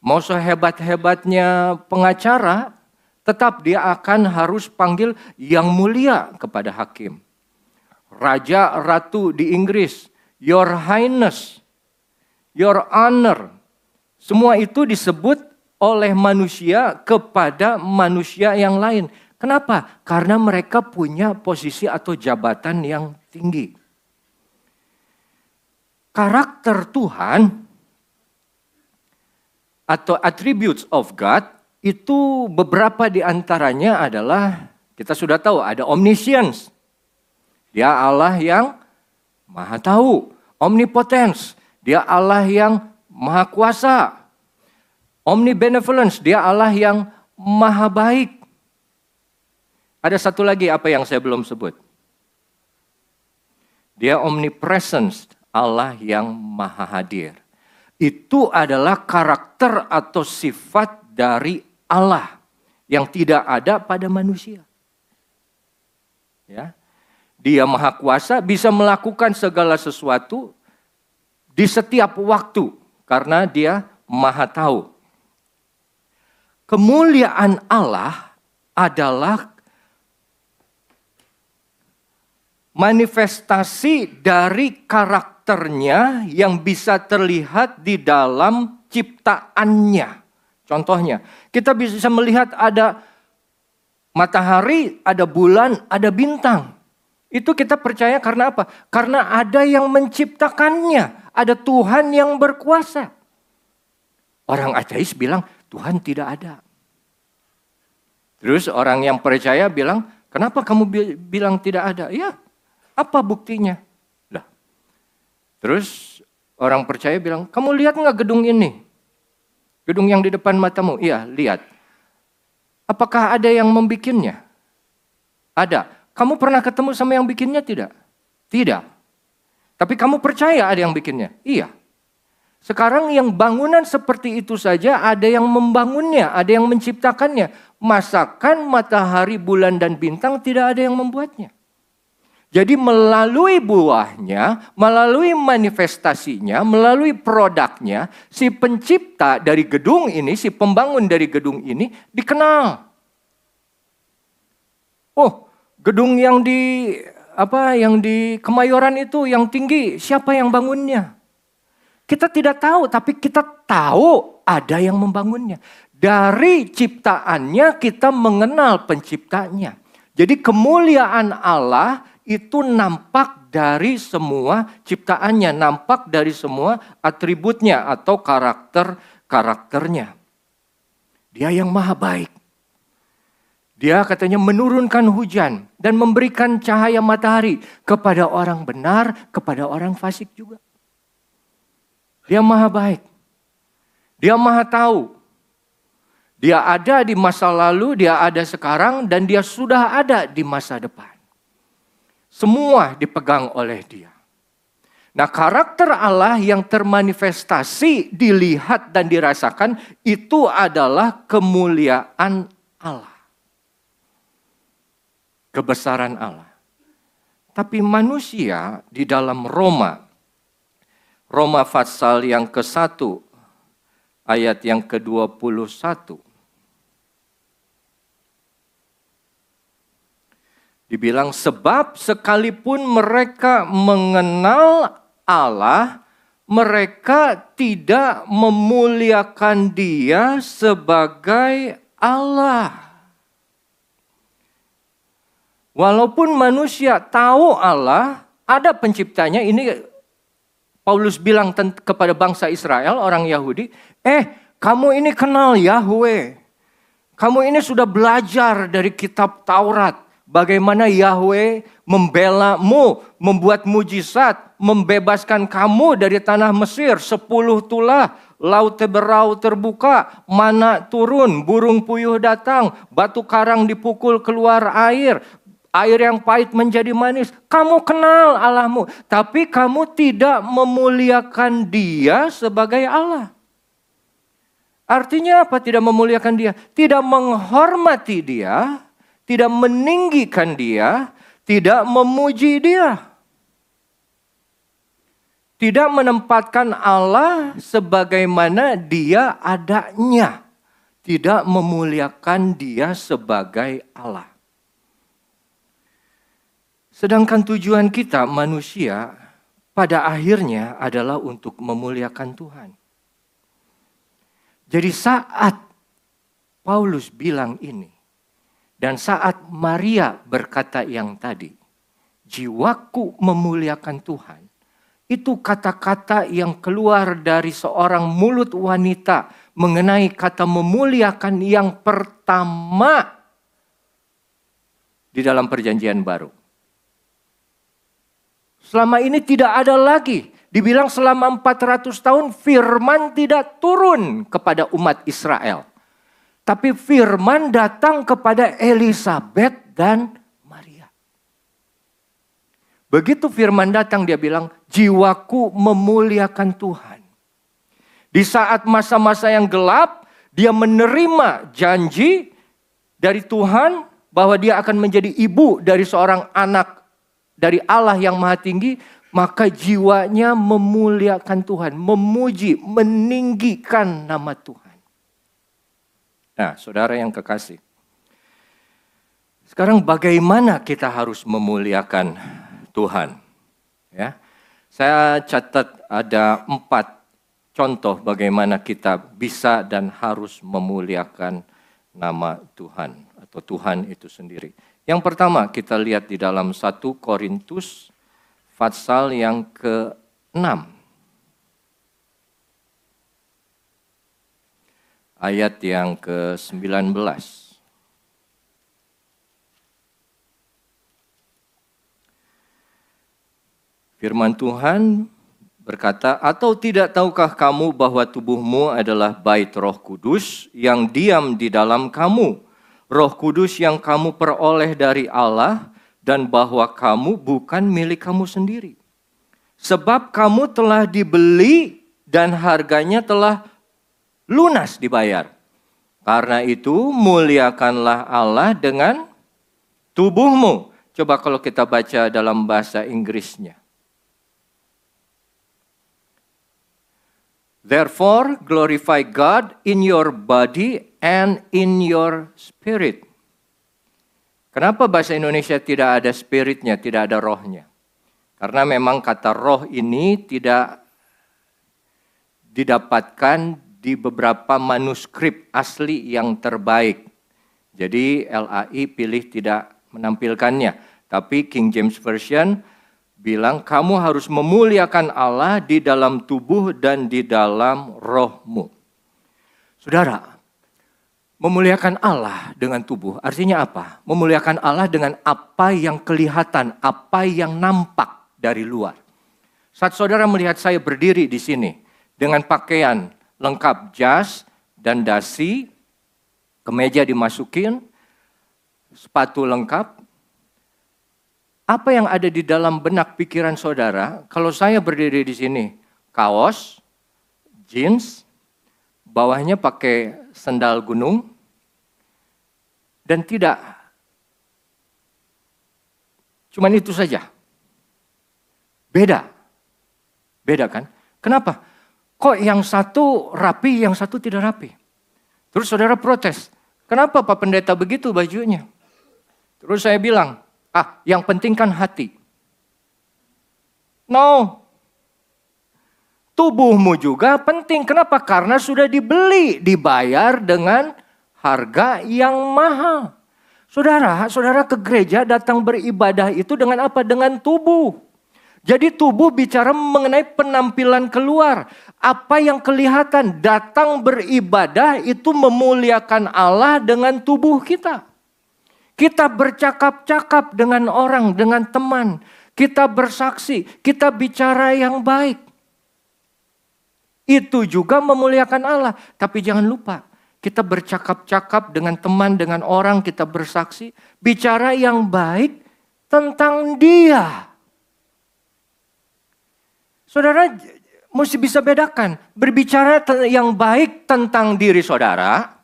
Speaker 4: Mau sehebat-hebatnya pengacara, tetap dia akan harus panggil yang mulia kepada hakim. Raja, ratu di Inggris, Your Highness, Your Honor. Semua itu disebut oleh manusia kepada manusia yang lain. Kenapa? Karena mereka punya posisi atau jabatan yang tinggi. Karakter Tuhan atau attributes of God itu beberapa di antaranya adalah, kita sudah tahu ada omniscience. Dia Allah yang maha tahu. Omnipotence, dia Allah yang maha kuasa. Omnibenevolence, dia Allah yang maha baik. Ada satu lagi apa yang saya belum sebut. Dia omnipresence, Allah yang maha hadir. Itu adalah karakter atau sifat dari Allah yang tidak ada pada manusia. Ya. Dia maha kuasa, bisa melakukan segala sesuatu di setiap waktu karena dia maha tahu. Kemuliaan Allah adalah manifestasi dari karakternya yang bisa terlihat di dalam ciptaannya. Contohnya, kita bisa melihat ada matahari, ada bulan, ada bintang. Itu kita percaya karena apa? Karena ada yang menciptakannya. Ada Tuhan yang berkuasa. Orang ateis bilang Tuhan tidak ada. Terus orang yang percaya bilang, kenapa kamu bilang tidak ada? Ya, apa buktinya? Lah. Terus orang percaya bilang, kamu lihat nggak gedung ini? Gedung yang di depan matamu? Iya, lihat. Apakah ada yang membikinnya? Ada. Kamu pernah ketemu sama yang bikinnya tidak? Tidak. Tapi kamu percaya ada yang bikinnya? Iya. Sekarang yang bangunan seperti itu saja ada yang membangunnya, ada yang menciptakannya. Masakan matahari, bulan, dan bintang tidak ada yang membuatnya. Jadi melalui buahnya, melalui manifestasinya, melalui produknya, si pencipta dari gedung ini, si pembangun dari gedung ini dikenal. Oh, gedung yang di Kemayoran itu yang tinggi, siapa yang bangunnya? Kita tidak tahu, tapi kita tahu ada yang membangunnya. Dari ciptaannya kita mengenal penciptanya. Jadi kemuliaan Allah itu nampak dari semua ciptaannya, nampak dari semua atributnya atau karakternya. Dia yang maha baik. Dia katanya menurunkan hujan dan memberikan cahaya matahari kepada orang benar, kepada orang fasik juga. Dia maha baik. Dia maha tahu. Dia ada di masa lalu, dia ada sekarang, dan dia sudah ada di masa depan. Semua dipegang oleh dia. Nah, karakter Allah yang termanifestasi, dilihat dan dirasakan, itu adalah kemuliaan Allah. Kebesaran Allah. Tapi manusia di dalam Roma pasal yang ke-1 ayat yang ke-21 dibilang, sebab sekalipun mereka mengenal Allah, mereka tidak memuliakan Dia sebagai Allah. Walaupun manusia tahu Allah, ada penciptanya. Ini Paulus bilang kepada bangsa Israel, orang Yahudi, kamu ini kenal Yahweh. Kamu ini sudah belajar dari kitab Taurat. Bagaimana Yahweh membela-mu, membuat mujizat, membebaskan kamu dari tanah Mesir, 10 tulah, laut berau terbuka, mana turun, burung puyuh datang, batu karang dipukul keluar air yang pahit menjadi manis. Kamu kenal Allahmu, tapi kamu tidak memuliakan Dia sebagai Allah. Artinya apa tidak memuliakan dia? Tidak menghormati dia, tidak meninggikan dia, tidak memuji dia. Tidak menempatkan Allah sebagaimana dia adanya. Tidak memuliakan dia sebagai Allah. Sedangkan tujuan kita manusia pada akhirnya adalah untuk memuliakan Tuhan. Jadi saat Paulus bilang ini, dan saat Maria berkata yang tadi, jiwaku memuliakan Tuhan. Itu kata-kata yang keluar dari seorang mulut wanita mengenai kata memuliakan yang pertama di dalam perjanjian baru. Selama ini tidak ada lagi. Dibilang selama 400 tahun firman tidak turun kepada umat Israel. Tapi firman datang kepada Elisabet dan Maria. Begitu firman datang dia bilang, jiwaku memuliakan Tuhan. Di saat masa-masa yang gelap, dia menerima janji dari Tuhan bahwa dia akan menjadi ibu dari seorang anak dari Allah yang Maha Tinggi, maka jiwanya memuliakan Tuhan, memuji, meninggikan nama Tuhan. Nah, saudara yang kekasih, sekarang bagaimana kita harus memuliakan Tuhan? Ya, saya catat ada 4 contoh bagaimana kita bisa dan harus memuliakan nama Tuhan atau Tuhan itu sendiri. Yang pertama kita lihat di dalam 1 Korintus pasal yang ke-6. Ayat yang ke-19. Firman Tuhan berkata, atau tidak tahukah kamu bahwa tubuhmu adalah bait Roh Kudus yang diam di dalam kamu, Roh Kudus yang kamu peroleh dari Allah, dan bahwa kamu bukan milik kamu sendiri. Sebab kamu telah dibeli dan harganya telah lunas dibayar. Karena itu muliakanlah Allah dengan tubuhmu. Coba kalau kita baca dalam bahasa Inggrisnya. Therefore glorify God in your body and in your spirit. Kenapa bahasa Indonesia tidak ada spiritnya, tidak ada rohnya? Karena memang kata roh ini tidak didapatkan di beberapa manuskrip asli yang terbaik. Jadi LAI pilih tidak menampilkannya. Tapi King James Version bilang kamu harus memuliakan Allah di dalam tubuh dan di dalam rohmu. Saudara, memuliakan Allah dengan tubuh artinya apa? Memuliakan Allah dengan apa yang kelihatan, apa yang nampak dari luar. Saat saudara melihat saya berdiri di sini dengan pakaian lengkap jas dan dasi, kemeja dimasukin, sepatu lengkap. Apa yang ada di dalam benak pikiran saudara kalau saya berdiri di sini? Kaos, jeans, bawahnya pakai sendal gunung, dan tidak. Cuman itu saja. Beda. Beda kan? Kenapa? Kok yang satu rapi, yang satu tidak rapi? Terus saudara protes. Kenapa Pak Pendeta begitu bajunya? Terus saya bilang, yang penting kan hati. No. Tubuhmu juga penting. Kenapa? Karena sudah dibeli, dibayar dengan harga yang mahal. Saudara ke gereja datang beribadah itu dengan apa? Dengan tubuh. Jadi tubuh bicara mengenai penampilan keluar. Apa yang kelihatan, datang beribadah itu memuliakan Allah dengan tubuh kita. Kita bercakap-cakap dengan orang, dengan teman. Kita bersaksi, kita bicara yang baik. Itu juga memuliakan Allah. Tapi jangan lupa, kita bercakap-cakap dengan teman, dengan orang, kita bersaksi. Bicara yang baik tentang dia. Saudara, mesti bisa bedakan. Berbicara yang baik tentang diri saudara,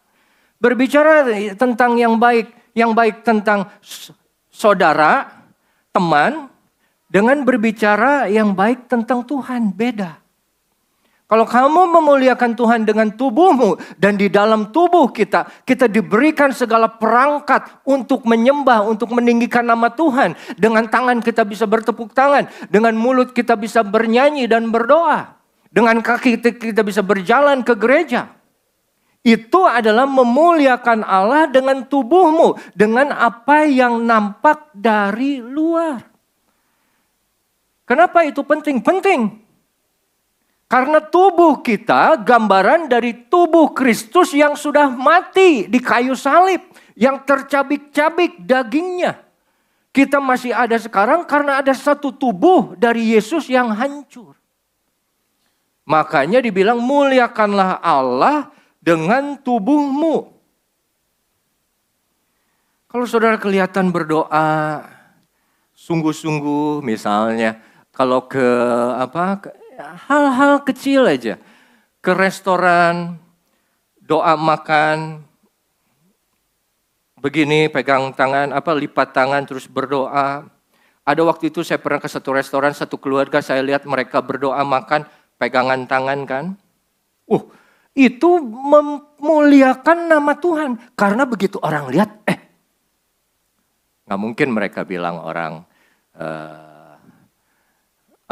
Speaker 4: berbicara tentang yang baik tentang saudara, teman, dengan berbicara yang baik tentang Tuhan, beda. Kalau kamu memuliakan Tuhan dengan tubuhmu dan di dalam tubuh kita diberikan segala perangkat untuk menyembah, untuk meninggikan nama Tuhan. Dengan tangan kita bisa bertepuk tangan, dengan mulut kita bisa bernyanyi dan berdoa. Dengan kaki kita bisa berjalan ke gereja. Itu adalah memuliakan Allah dengan tubuhmu, dengan apa yang nampak dari luar. Kenapa itu penting? Penting. Karena tubuh kita gambaran dari tubuh Kristus yang sudah mati di kayu salib. Yang tercabik-cabik dagingnya. Kita masih ada sekarang karena ada satu tubuh dari Yesus yang hancur. Makanya dibilang muliakanlah Allah dengan tubuhmu. Kalau saudara kelihatan berdoa sungguh-sungguh misalnya. Kalau hal-hal kecil aja. Ke restoran, doa makan, begini pegang tangan, lipat tangan terus berdoa. Ada waktu itu saya pernah ke satu restoran, satu keluarga, saya lihat mereka berdoa makan, pegangan tangan kan. Itu memuliakan nama Tuhan. Karena begitu orang lihat, gak mungkin mereka bilang orang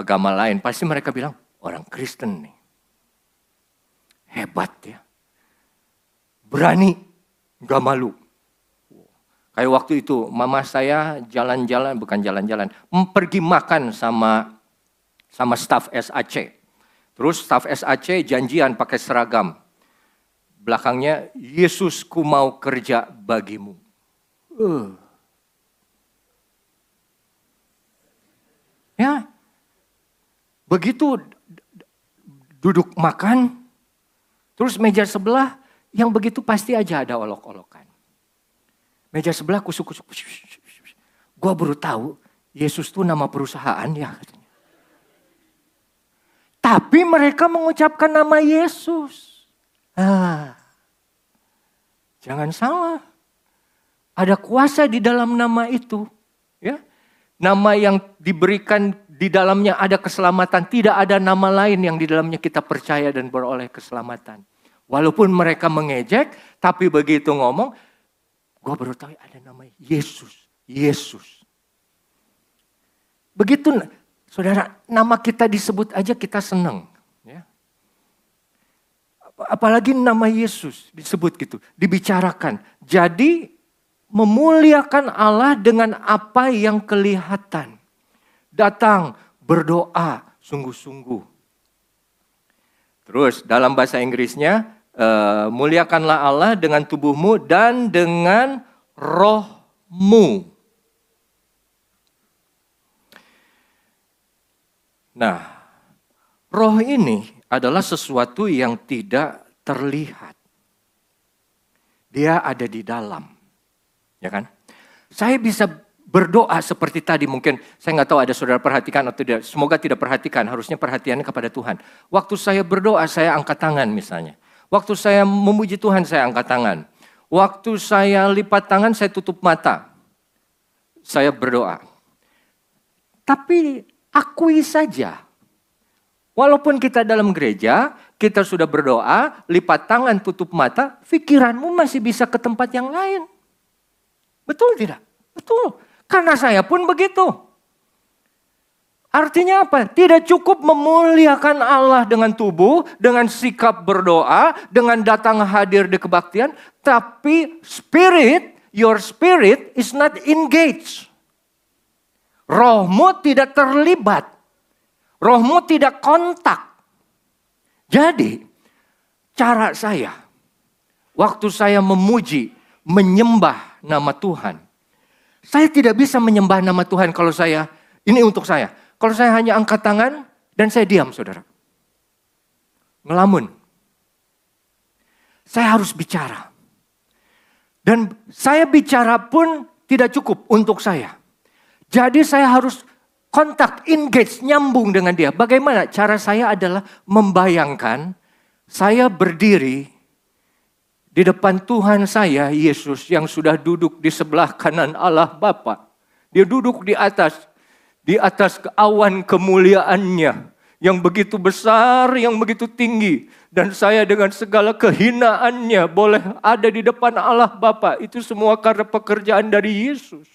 Speaker 4: agama lain, pasti mereka bilang orang Kristen nih. Hebat ya. Berani, gak malu. Kayak waktu itu mama saya bukan jalan-jalan, pergi makan sama staf SAC. Terus staf SAC janjian pakai seragam. Belakangnya, Yesusku mau kerja bagimu. Ya, begitu duduk makan, terus meja sebelah yang begitu pasti aja ada olok-olokan. Meja sebelah kusuk-kusuk. Gua baru tahu Yesus tuh nama perusahaan ya. Tapi mereka mengucapkan nama Yesus. Jangan salah. Ada kuasa di dalam nama itu. Ya. Nama yang diberikan di dalamnya ada keselamatan. Tidak ada nama lain yang di dalamnya kita percaya dan beroleh keselamatan. Walaupun mereka mengejek, tapi begitu ngomong, gue baru tahu ada nama Yesus. Yesus. Begitu, saudara, nama kita disebut aja kita senang. Ya. Apalagi nama Yesus disebut gitu, dibicarakan. Jadi memuliakan Allah dengan apa yang kelihatan. Datang berdoa sungguh-sungguh. Terus dalam bahasa Inggrisnya, muliakanlah Allah dengan tubuhmu dan dengan rohmu. Nah, roh ini adalah sesuatu yang tidak terlihat. Dia ada di dalam. Ya kan? Saya bisa berdoa seperti tadi, mungkin saya nggak tahu ada saudara perhatikan atau tidak. Semoga tidak perhatikan, harusnya perhatiannya kepada Tuhan. Waktu saya berdoa, saya angkat tangan misalnya. Waktu saya memuji Tuhan, saya angkat tangan. Waktu saya lipat tangan, saya tutup mata. Saya berdoa. Tapi akui saja. Walaupun kita dalam gereja, kita sudah berdoa, lipat tangan, tutup mata, pikiranmu masih bisa ke tempat yang lain. Betul tidak? Betul. Karena saya pun begitu. Artinya apa? Tidak cukup memuliakan Allah dengan tubuh, dengan sikap berdoa, dengan datang hadir di kebaktian. Tapi your spirit is not engaged. Rohmu tidak terlibat. Rohmu tidak kontak. Jadi, cara saya, waktu saya memuji, menyembah nama Tuhan. Saya tidak bisa menyembah nama Tuhan kalau saya, ini untuk saya. Kalau saya hanya angkat tangan dan saya diam, saudara. Ngelamun. Saya harus bicara. Dan saya bicara pun tidak cukup untuk saya. Jadi saya harus kontak, engage, nyambung dengan dia. Bagaimana? Cara saya adalah membayangkan saya berdiri di depan Tuhan saya, Yesus, yang sudah duduk di sebelah kanan Allah Bapa. Dia duduk di atas awan kemuliaannya yang begitu besar, yang begitu tinggi. Dan saya dengan segala kehinaannya boleh ada di depan Allah Bapa. Itu semua karena pekerjaan dari Yesus.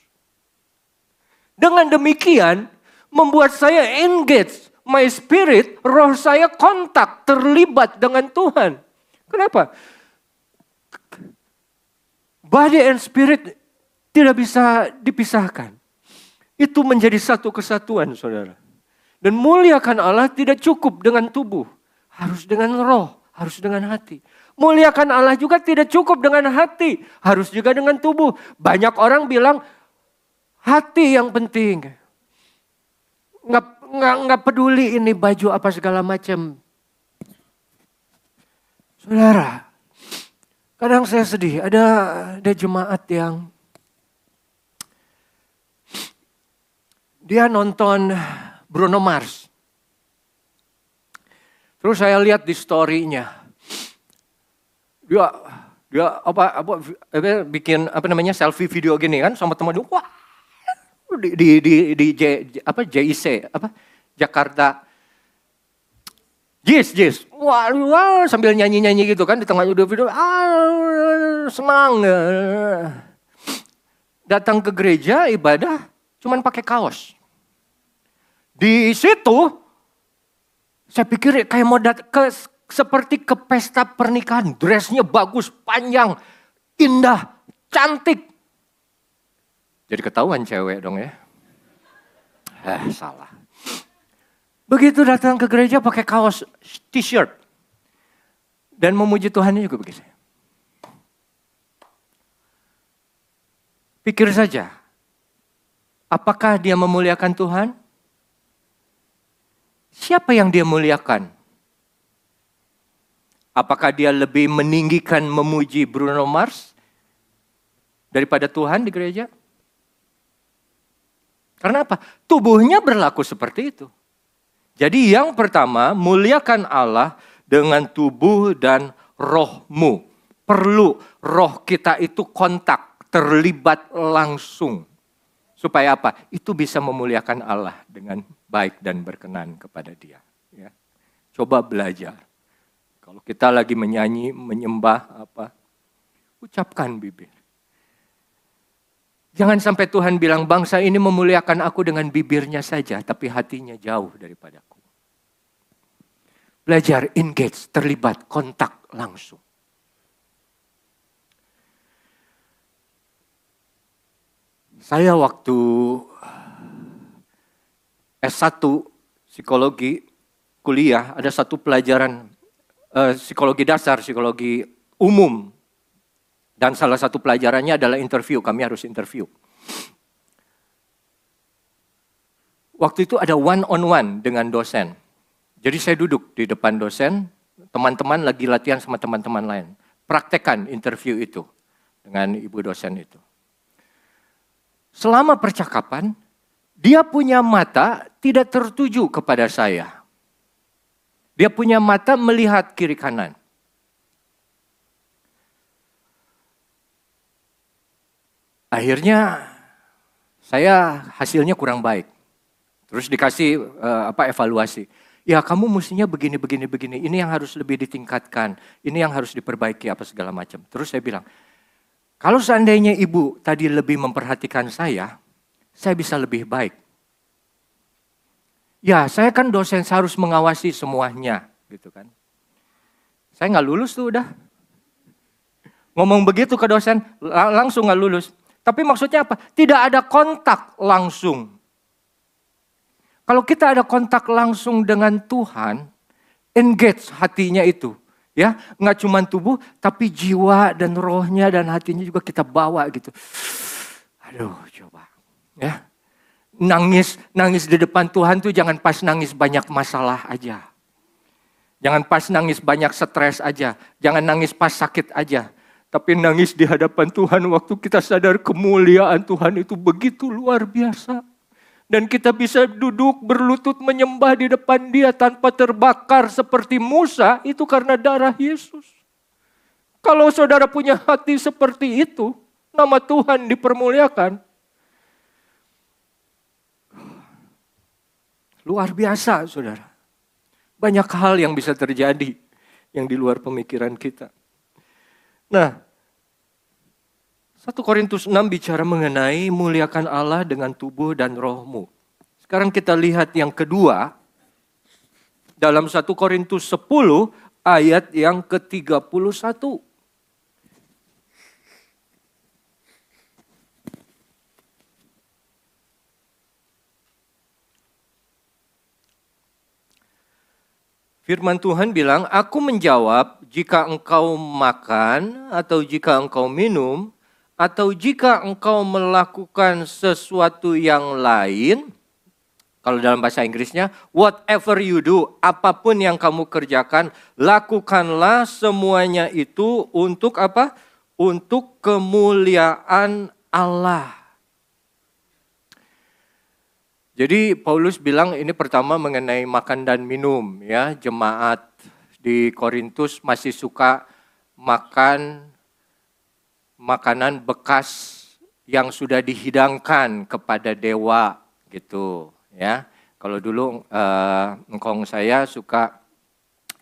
Speaker 4: Dengan demikian, membuat saya engage, my spirit, roh saya kontak, terlibat dengan Tuhan. Kenapa? Body and spirit tidak bisa dipisahkan. Itu menjadi satu kesatuan, saudara. Dan muliakan Allah tidak cukup dengan tubuh. Harus dengan roh, harus dengan hati. Muliakan Allah juga tidak cukup dengan hati. Harus juga dengan tubuh. Banyak orang bilang, hati yang penting. Nggak peduli ini baju apa segala macam. Saudara, kadang saya sedih. Ada jemaat yang dia nonton Bruno Mars. Terus saya lihat di story-nya. Dia bikin selfie video gini kan sama teman dia. Wah. Di JIC Jakarta. Jis. Wah, sambil nyanyi-nyanyi gitu kan di tengah video. Senang. Datang ke gereja ibadah cuman pakai kaos. Di situ saya pikir kayak mau seperti ke pesta pernikahan. Dressnya bagus, panjang, indah, cantik. Jadi ketahuan cewek dong ya. Salah. Begitu datang ke gereja pakai kaos t-shirt. Dan memuji Tuhannya juga begitu. Pikir saja. Apakah dia memuliakan Tuhan? Siapa yang dia muliakan? Apakah dia lebih meninggikan memuji Bruno Mars daripada Tuhan di gereja? Karena apa? Tubuhnya berlaku seperti itu. Jadi yang pertama, muliakan Allah dengan tubuh dan rohmu. Perlu roh kita itu kontak, terlibat langsung. Supaya apa? Itu bisa memuliakan Allah dengan baik dan berkenan kepada Dia. Ya. Coba belajar. Kalau kita lagi menyanyi, menyembah ucapkan bibir. Jangan sampai Tuhan bilang bangsa ini memuliakan aku dengan bibirnya saja, tapi hatinya jauh daripadaku. Belajar, engage, terlibat, kontak langsung. Saya waktu S1 psikologi kuliah, ada satu pelajaran psikologi dasar, psikologi umum. Dan salah satu pelajarannya adalah interview, kami harus interview. Waktu itu ada one-on-one dengan dosen. Jadi saya duduk di depan dosen, teman-teman lagi latihan sama teman-teman lain. Praktekan interview itu dengan ibu dosen itu. Selama percakapan, dia punya mata tidak tertuju kepada saya. Dia punya mata melihat kiri kanan. Akhirnya saya hasilnya kurang baik. Terus dikasih evaluasi. Ya kamu mestinya begini. Ini yang harus lebih ditingkatkan. Ini yang harus diperbaiki apa segala macam. Terus saya bilang, kalau seandainya ibu tadi lebih memperhatikan saya bisa lebih baik. Ya saya kan dosen, saya harus mengawasi semuanya. Gitu kan. Saya nggak lulus tuh udah. Ngomong begitu ke dosen, langsung nggak lulus. Tapi maksudnya apa? Tidak ada kontak langsung. Kalau kita ada kontak langsung dengan Tuhan, engage hatinya itu. Ya, nggak cuma tubuh, tapi jiwa dan rohnya dan hatinya juga kita bawa gitu. Aduh, coba. Ya, nangis di depan Tuhan tuh jangan pas nangis banyak masalah aja. Jangan pas nangis banyak stres aja. Jangan nangis pas sakit aja. Tapi nangis di hadapan Tuhan waktu kita sadar kemuliaan Tuhan itu begitu luar biasa. Dan kita bisa duduk berlutut menyembah di depan Dia tanpa terbakar seperti Musa, itu karena darah Yesus. Kalau saudara punya hati seperti itu, nama Tuhan dipermuliakan. Luar biasa, saudara. Banyak hal yang bisa terjadi yang di luar pemikiran kita. Nah, 1 Korintus 6 bicara mengenai muliakan Allah dengan tubuh dan rohmu. Sekarang kita lihat yang kedua, dalam 1 Korintus 10 ayat yang ke-31. Firman Tuhan bilang, aku menjawab, jika engkau makan atau jika engkau minum, atau jika engkau melakukan sesuatu yang lain, kalau dalam bahasa Inggrisnya, whatever you do, apapun yang kamu kerjakan, lakukanlah semuanya itu untuk apa? Untuk kemuliaan Allah. Jadi Paulus bilang ini pertama mengenai makan dan minum, ya. Jemaat di Korintus masih suka makan makanan bekas yang sudah dihidangkan kepada dewa gitu, ya. Kalau dulu engkong saya suka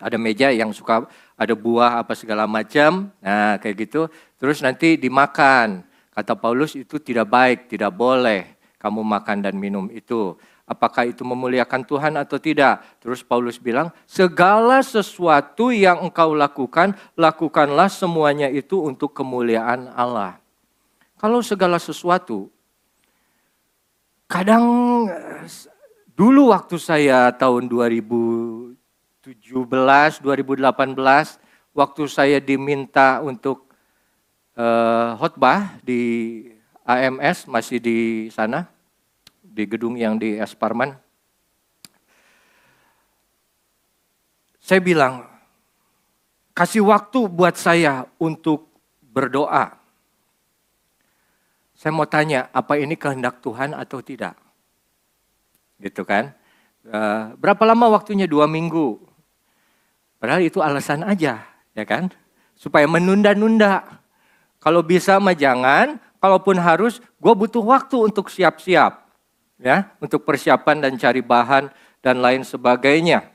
Speaker 4: ada meja yang suka ada buah apa segala macam, nah kayak gitu, terus nanti dimakan. Kata Paulus itu tidak baik, tidak boleh kamu makan dan minum itu. Apakah itu memuliakan Tuhan atau tidak? Terus Paulus bilang, segala sesuatu yang engkau lakukan, lakukanlah semuanya itu untuk kemuliaan Allah. Kalau segala sesuatu, kadang dulu waktu saya tahun 2017, 2018, waktu saya diminta untuk khotbah di AMS, masih di sana, di gedung yang di Es Parman. Saya bilang, kasih waktu buat saya untuk berdoa. Saya mau tanya, apa ini kehendak Tuhan atau tidak? Gitu kan. Berapa lama waktunya? 2 minggu. Padahal itu alasan aja, ya kan. Supaya menunda-nunda. Kalau bisa mah jangan, kalaupun harus, gue butuh waktu untuk siap-siap. Ya, untuk persiapan dan cari bahan dan lain sebagainya.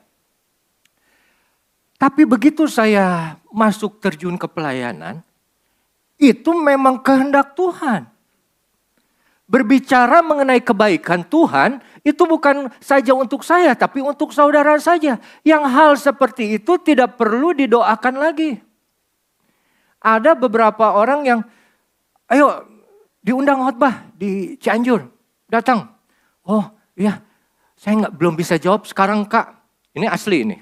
Speaker 4: Tapi begitu saya masuk terjun ke pelayanan, itu memang kehendak Tuhan. Berbicara mengenai kebaikan Tuhan, itu bukan saja untuk saya, tapi untuk saudara saja. Yang hal seperti itu tidak perlu didoakan lagi. Ada beberapa orang yang, ayo diundang khotbah di Cianjur, datang. Oh iya, saya belum bisa jawab sekarang Kak. Ini asli ini.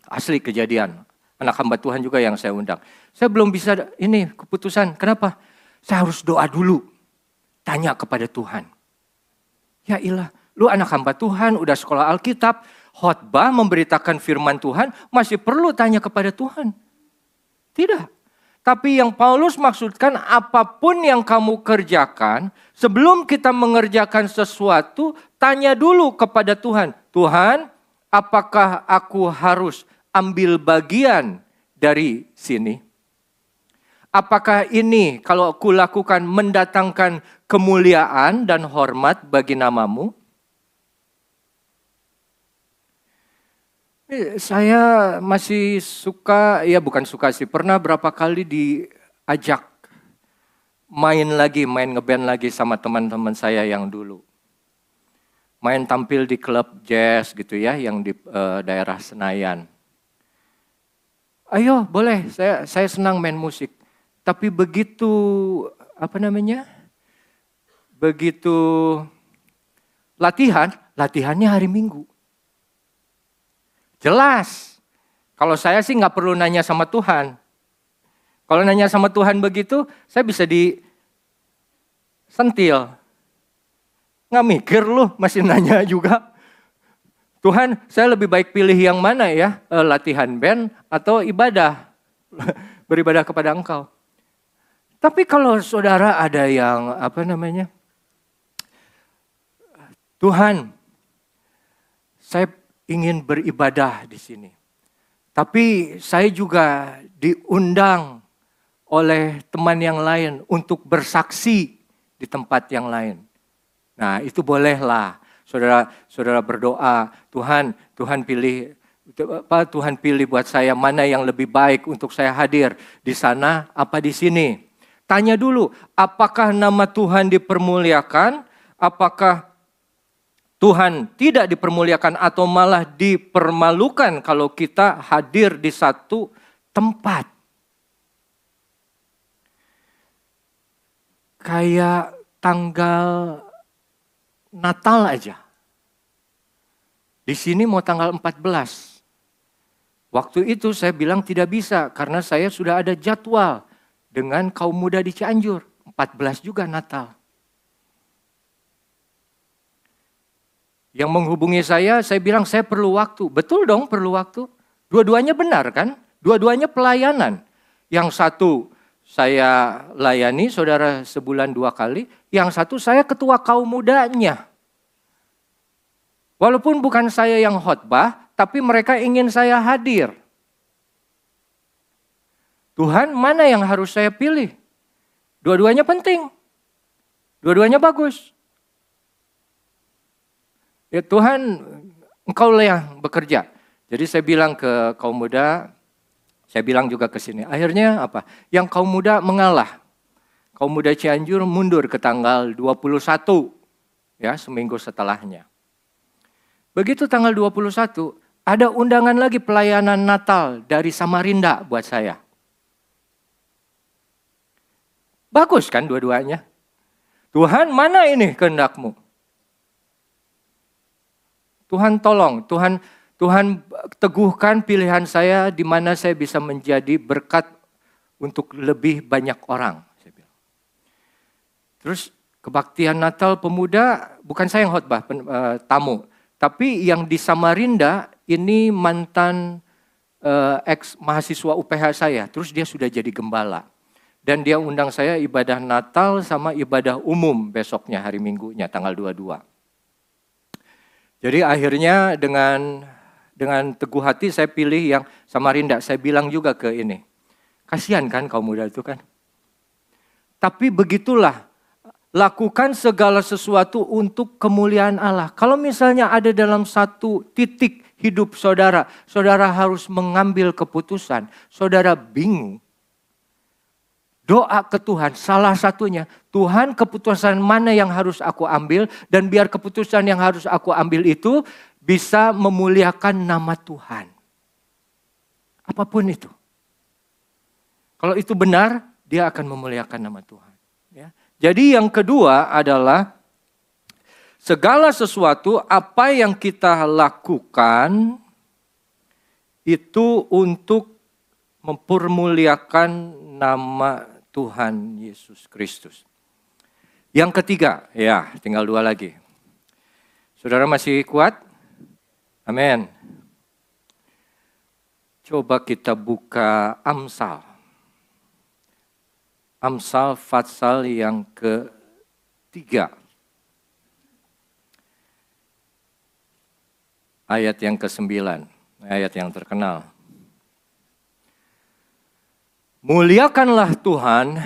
Speaker 4: Asli kejadian. Anak hamba Tuhan juga yang saya undang. Saya belum bisa ini keputusan. Kenapa? Saya harus doa dulu. Tanya kepada Tuhan. Ya ilah, lu anak hamba Tuhan, udah sekolah Alkitab, khotbah memberitakan firman Tuhan, masih perlu tanya kepada Tuhan? Tidak. Tapi yang Paulus maksudkan, apapun yang kamu kerjakan, sebelum kita mengerjakan sesuatu, tanya dulu kepada Tuhan. Tuhan, apakah aku harus ambil bagian dari sini? Apakah ini kalau aku lakukan mendatangkan kemuliaan dan hormat bagi namamu? Saya masih suka, ya bukan suka sih, pernah berapa kali diajak main ngeband lagi sama teman-teman saya yang dulu. Main tampil di klub jazz gitu ya, yang di daerah Senayan. Ayo boleh, saya senang main musik. Tapi begitu, begitu latihannya hari Minggu. Jelas, kalau saya sih nggak perlu nanya sama Tuhan. Kalau nanya sama Tuhan begitu, saya bisa disentil. Nggak mikir loh, masih nanya juga. Tuhan, saya lebih baik pilih yang mana ya? Latihan band atau ibadah? Beribadah kepada Engkau. Tapi kalau saudara ada yang Tuhan, saya ingin beribadah di sini. Tapi saya juga diundang oleh teman yang lain untuk bersaksi di tempat yang lain. Nah, itu bolehlah. Saudara berdoa, Tuhan pilih buat saya mana yang lebih baik untuk saya hadir di sana apa di sini. Tanya dulu, apakah nama Tuhan dipermuliakan? Apakah Tuhan tidak dipermuliakan atau malah dipermalukan kalau kita hadir di satu tempat? Kayak tanggal Natal aja. Di sini mau tanggal 14. Waktu itu saya bilang tidak bisa karena saya sudah ada jadwal dengan kaum muda di Cianjur. 14 juga Natal. Yang menghubungi saya bilang saya perlu waktu. Betul dong perlu waktu. Dua-duanya benar kan? Dua-duanya pelayanan. Yang satu saya layani saudara sebulan 2 kali. Yang satu saya ketua kaum mudanya. Walaupun bukan saya yang khotbah, tapi mereka ingin saya hadir. Tuhan, mana yang harus saya pilih? Dua-duanya penting. Dua-duanya bagus. Ya Tuhan, Engkaulah yang bekerja. Jadi saya bilang ke kaum muda, saya bilang juga ke sini. Akhirnya apa? Yang kaum muda mengalah. Kaum muda Cianjur mundur ke tanggal 21. Ya, seminggu setelahnya. Begitu tanggal 21, ada undangan lagi pelayanan Natal dari Samarinda buat saya. Bagus kan dua-duanya? Tuhan, mana ini kehendak-Mu? Tuhan tolong, Tuhan teguhkan pilihan saya di mana saya bisa menjadi berkat untuk lebih banyak orang. Saya bilang. Terus kebaktian Natal pemuda, bukan saya yang khotbah, tamu. Tapi yang di Samarinda ini mantan ex mahasiswa UPH saya. Terus dia sudah jadi gembala. Dan dia undang saya ibadah Natal sama ibadah umum besoknya hari Minggunya tanggal 22. Jadi akhirnya dengan teguh hati saya pilih yang Samarinda. Saya bilang juga ke ini. Kasihan kan kaum muda itu kan. Tapi begitulah. Lakukan segala sesuatu untuk kemuliaan Allah. Kalau misalnya ada dalam satu titik hidup saudara, saudara harus mengambil keputusan, saudara bingung. Doa ke Tuhan, salah satunya, Tuhan keputusan mana yang harus aku ambil, dan biar keputusan yang harus aku ambil itu bisa memuliakan nama Tuhan. Apapun itu. Kalau itu benar, dia akan memuliakan nama Tuhan. Ya. Jadi yang kedua adalah segala sesuatu apa yang kita lakukan itu untuk mempermuliakan nama Tuhan Yesus Kristus. Yang ketiga, ya tinggal 2 lagi. Saudara masih kuat? Amin. Coba kita buka Amsal. Amsal Fatsal yang ke-3. Ayat yang ke-9. Ayat yang terkenal. Muliakanlah Tuhan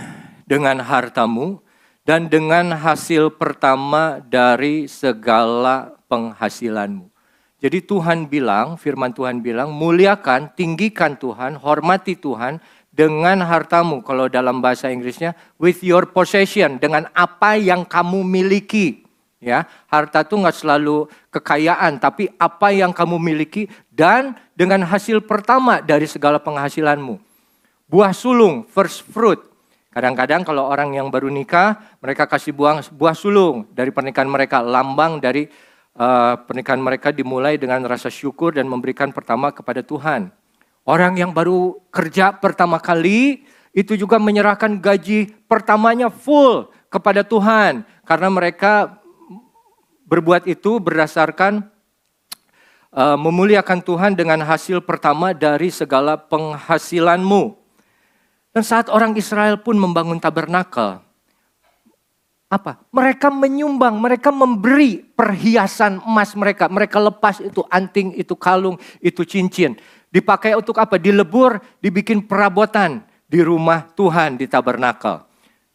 Speaker 4: dengan hartamu dan dengan hasil pertama dari segala penghasilanmu. Jadi Tuhan bilang, firman Tuhan bilang, muliakan, tinggikan Tuhan, hormati Tuhan dengan hartamu. Kalau dalam bahasa Inggrisnya, with your possession, dengan apa yang kamu miliki. Ya, harta itu nggak selalu kekayaan, tapi apa yang kamu miliki dan dengan hasil pertama dari segala penghasilanmu. Buah sulung, first fruit. Kadang-kadang kalau orang yang baru nikah, mereka kasih buah sulung dari pernikahan mereka. Lambang dari pernikahan mereka dimulai dengan rasa syukur dan memberikan pertama kepada Tuhan. Orang yang baru kerja pertama kali, itu juga menyerahkan gaji pertamanya full kepada Tuhan. Karena mereka berbuat itu berdasarkan memuliakan Tuhan dengan hasil pertama dari segala penghasilanmu. Dan saat orang Israel pun membangun tabernakel, apa? Mereka menyumbang, mereka memberi perhiasan emas mereka. Mereka lepas itu anting, itu kalung, itu cincin. Dipakai untuk apa? Dilebur, dibikin perabotan di rumah Tuhan, di tabernakel.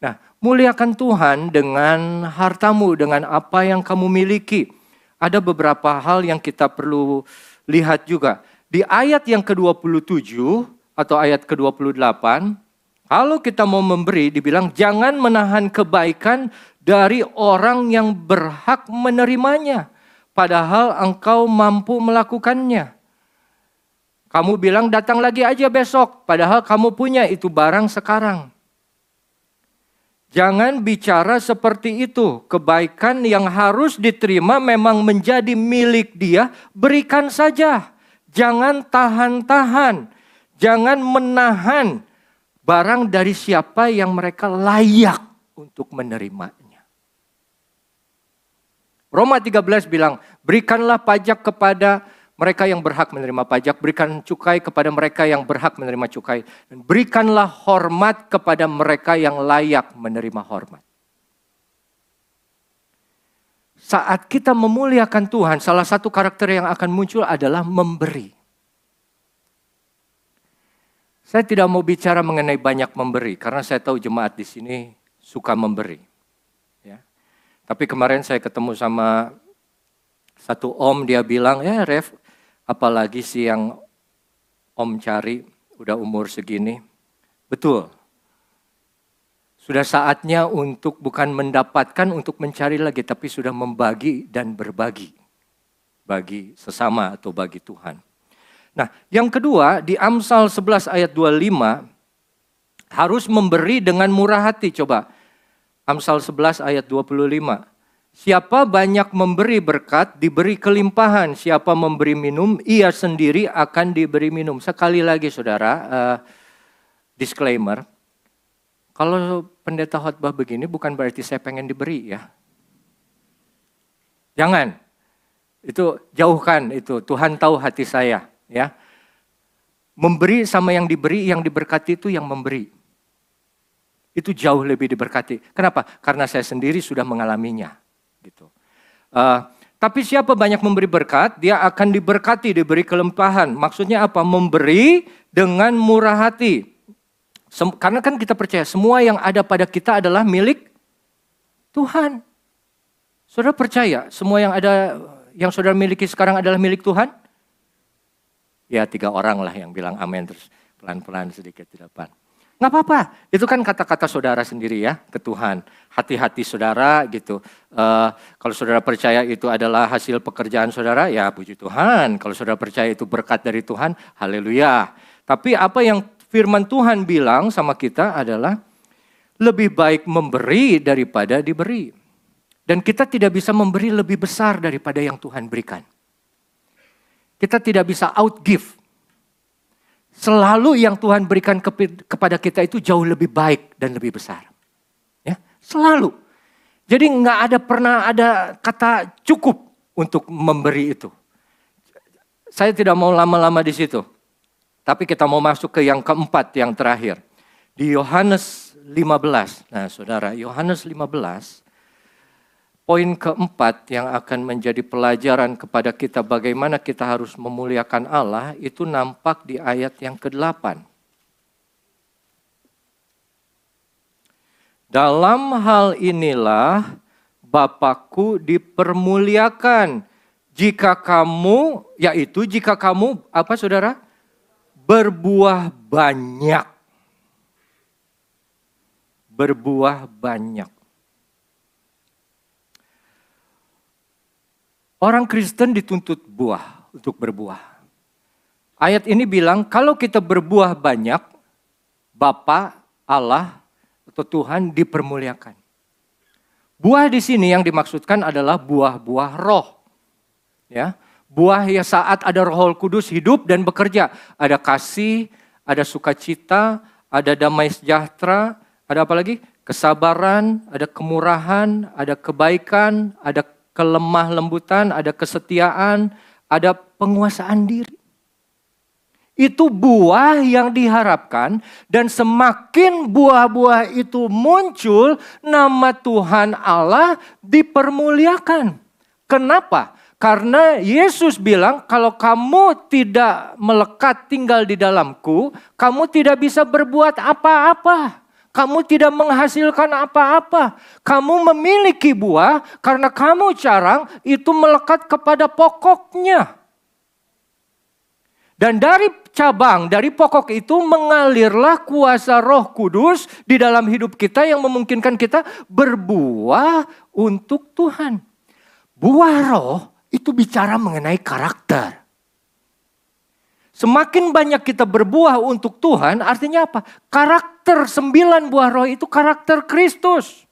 Speaker 4: Nah, muliakan Tuhan dengan hartamu, dengan apa yang kamu miliki. Ada beberapa hal yang kita perlu lihat juga. Di ayat yang ke-27 atau ayat ke-28, kalau kita mau memberi, dibilang jangan menahan kebaikan dari orang yang berhak menerimanya. Padahal engkau mampu melakukannya. Kamu bilang datang lagi aja besok, padahal kamu punya itu barang sekarang. Jangan bicara seperti itu. Kebaikan yang harus diterima memang menjadi milik dia, berikan saja. Jangan tahan-tahan, jangan menahan barang dari siapa yang mereka layak untuk menerimanya. Roma 13 bilang, berikanlah pajak kepada mereka yang berhak menerima pajak, berikan cukai kepada mereka yang berhak menerima cukai, dan berikanlah hormat kepada mereka yang layak menerima hormat. Saat kita memuliakan Tuhan, salah satu karakter yang akan muncul adalah memberi. Saya tidak mau bicara mengenai banyak memberi, karena saya tahu jemaat di sini suka memberi. Ya. Tapi kemarin saya ketemu sama satu om, dia bilang, ya Rev, apalagi sih yang om cari, udah umur segini. Betul. Sudah saatnya untuk bukan mendapatkan, untuk mencari lagi, tapi sudah membagi dan berbagi. Bagi sesama atau bagi Tuhan. Nah, yang kedua di Amsal 11 ayat 25, harus memberi dengan murah hati. Coba, Amsal 11 ayat 25. Siapa banyak memberi berkat, diberi kelimpahan. Siapa memberi minum, ia sendiri akan diberi minum. Sekali lagi saudara, disclaimer. Kalau pendeta khotbah begini bukan berarti saya pengen diberi ya. Jangan. Itu jauhkan itu. Tuhan tahu hati saya ya. Memberi sama yang diberi, yang diberkati itu yang memberi. Itu jauh lebih diberkati. Kenapa? Karena saya sendiri sudah mengalaminya. Gitu. Tapi siapa banyak memberi berkat, dia akan diberkati, diberi kelimpahan. Maksudnya apa? Memberi dengan murah hati. Karena kan kita percaya semua yang ada pada kita adalah milik Tuhan. Saudara percaya semua yang saudara miliki sekarang adalah milik Tuhan? Ya 3 orang lah yang bilang amin, terus pelan-pelan sedikit di depan. Nggak apa-apa, itu kan kata-kata saudara sendiri ya ke Tuhan. Hati-hati saudara gitu. Kalau saudara percaya itu adalah hasil pekerjaan saudara, ya puji Tuhan. Kalau saudara percaya itu berkat dari Tuhan, haleluya. Tapi apa yang firman Tuhan bilang sama kita adalah lebih baik memberi daripada diberi. Dan kita tidak bisa memberi lebih besar daripada yang Tuhan berikan. Kita tidak bisa outgive. Selalu yang Tuhan berikan kepada kita itu jauh lebih baik dan lebih besar. Ya, selalu. Jadi pernah ada kata cukup untuk memberi itu. Saya tidak mau lama-lama di situ. Tapi kita mau masuk ke yang keempat, yang terakhir. Di Yohanes 15. Nah saudara, Yohanes 15. Poin keempat yang akan menjadi pelajaran kepada kita bagaimana kita harus memuliakan Allah itu nampak di ayat yang ke-8. Dalam hal inilah Bapakku dipermuliakan jika kamu, yaitu jika kamu, apa saudara? Berbuah banyak. Berbuah banyak. Orang Kristen dituntut buah, untuk berbuah. Ayat ini bilang kalau kita berbuah banyak, Bapa, Allah, atau Tuhan dipermuliakan. Buah di sini yang dimaksudkan adalah buah-buah roh. Ya, buah yang saat ada Roh Kudus hidup dan bekerja. Ada kasih, ada sukacita, ada damai sejahtera, ada apa lagi? Kesabaran, ada kemurahan, ada kebaikan, ada kelemah lembutan, ada kesetiaan, ada penguasaan diri. Itu buah yang diharapkan, dan semakin buah-buah itu muncul, nama Tuhan Allah dipermuliakan. Kenapa? Karena Yesus bilang, kalau kamu tidak melekat tinggal di dalamku, kamu tidak bisa berbuat apa-apa. Kamu tidak menghasilkan apa-apa. Kamu memiliki buah karena kamu jarang itu melekat kepada pokoknya. Dan dari cabang, dari pokok itu mengalirlah kuasa Roh Kudus di dalam hidup kita yang memungkinkan kita berbuah untuk Tuhan. Buah roh itu bicara mengenai karakter. Semakin banyak kita berbuah untuk Tuhan, artinya apa? Karakter 9 buah roh itu karakter Kristus.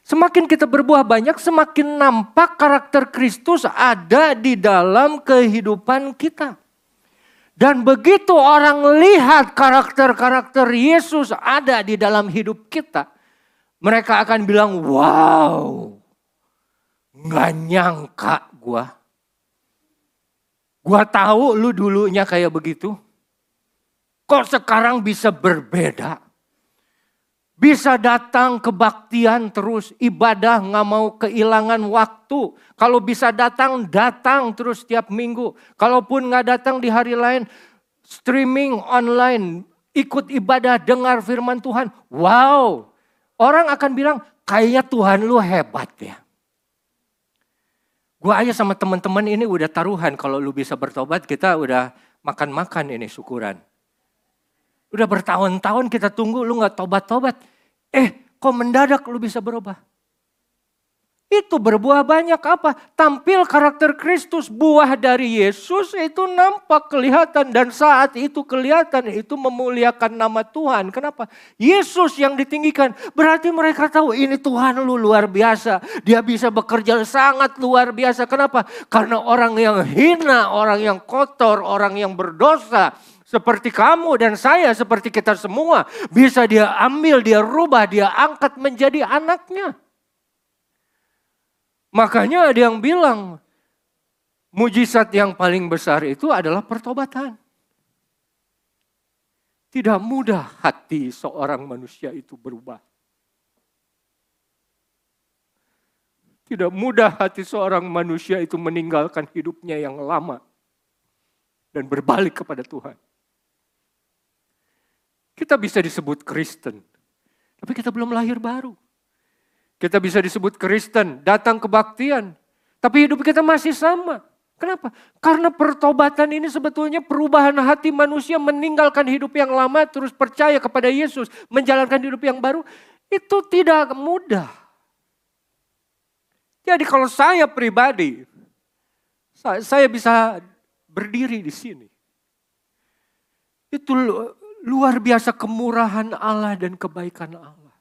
Speaker 4: Semakin kita berbuah banyak, semakin nampak karakter Kristus ada di dalam kehidupan kita. Dan begitu orang lihat karakter-karakter Yesus ada di dalam hidup kita, mereka akan bilang, wow, nggak nyangka gua. Gua tahu lu dulunya kayak begitu. Kok sekarang bisa berbeda? Bisa datang kebaktian terus, ibadah nggak mau kehilangan waktu. Kalau bisa datang, datang terus tiap minggu. Kalaupun nggak datang di hari lain, streaming online, ikut ibadah, dengar firman Tuhan. Wow, orang akan bilang, kayaknya Tuhan lu hebat ya. Gua aja sama teman-teman ini udah taruhan, kalau lu bisa bertobat kita udah makan-makan ini syukuran. Udah bertahun-tahun kita tunggu lu gak tobat-tobat. Kok mendadak lu bisa berubah? Itu berbuah banyak apa? Tampil karakter Kristus, buah dari Yesus itu nampak kelihatan. Dan saat itu kelihatan, itu memuliakan nama Tuhan. Kenapa? Yesus yang ditinggikan. Berarti mereka tahu ini Tuhan lu luar biasa. Dia bisa bekerja sangat luar biasa. Kenapa? Karena orang yang hina, orang yang kotor, orang yang berdosa, seperti kamu dan saya, seperti kita semua, bisa dia ambil, dia rubah, dia angkat menjadi anaknya. Makanya ada yang bilang, mujizat yang paling besar itu adalah pertobatan. Tidak mudah hati seorang manusia itu berubah. Tidak mudah hati seorang manusia itu meninggalkan hidupnya yang lama dan berbalik kepada Tuhan. Kita bisa disebut Kristen, tapi kita belum lahir baru. Kita bisa disebut Kristen, datang kebaktian, tapi hidup kita masih sama. Kenapa? Karena pertobatan ini sebetulnya perubahan hati manusia meninggalkan hidup yang lama, terus percaya kepada Yesus, menjalankan hidup yang baru, itu tidak mudah. Jadi kalau saya pribadi, saya bisa berdiri di sini. Itu luar biasa kemurahan Allah dan kebaikan Allah.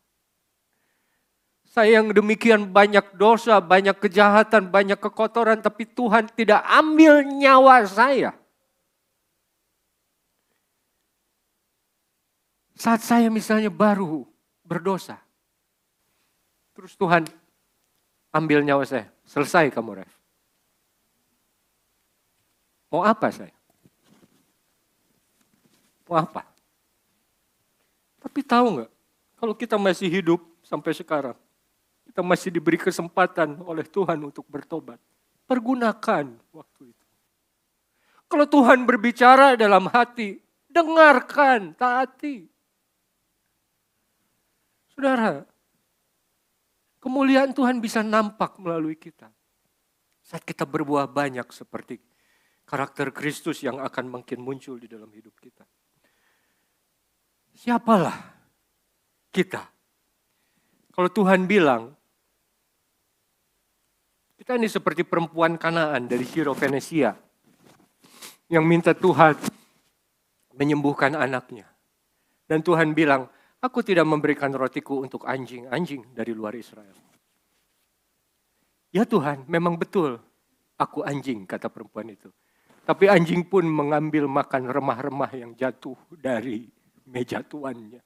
Speaker 4: Saya yang demikian banyak dosa, banyak kejahatan, banyak kekotoran, tapi Tuhan tidak ambil nyawa saya. Saat saya misalnya baru berdosa, terus Tuhan ambil nyawa saya. Selesai kamu, Ref. Mau apa saya? Mau apa? Tapi tahu nggak, kalau kita masih hidup sampai sekarang, kita masih diberi kesempatan oleh Tuhan untuk bertobat. Pergunakan waktu itu. Kalau Tuhan berbicara dalam hati, dengarkan, taati. Saudara, kemuliaan Tuhan bisa nampak melalui kita. Saat kita berbuah banyak seperti karakter Kristus yang akan makin muncul di dalam hidup kita. Siapalah kita? Kalau Tuhan bilang, kita ini seperti perempuan Kanaan dari Syro-Fenisia yang minta Tuhan menyembuhkan anaknya. Dan Tuhan bilang, aku tidak memberikan rotiku untuk anjing-anjing dari luar Israel. Ya Tuhan, memang betul aku anjing, kata perempuan itu. Tapi anjing pun mengambil makan remah-remah yang jatuh dari meja tuannya.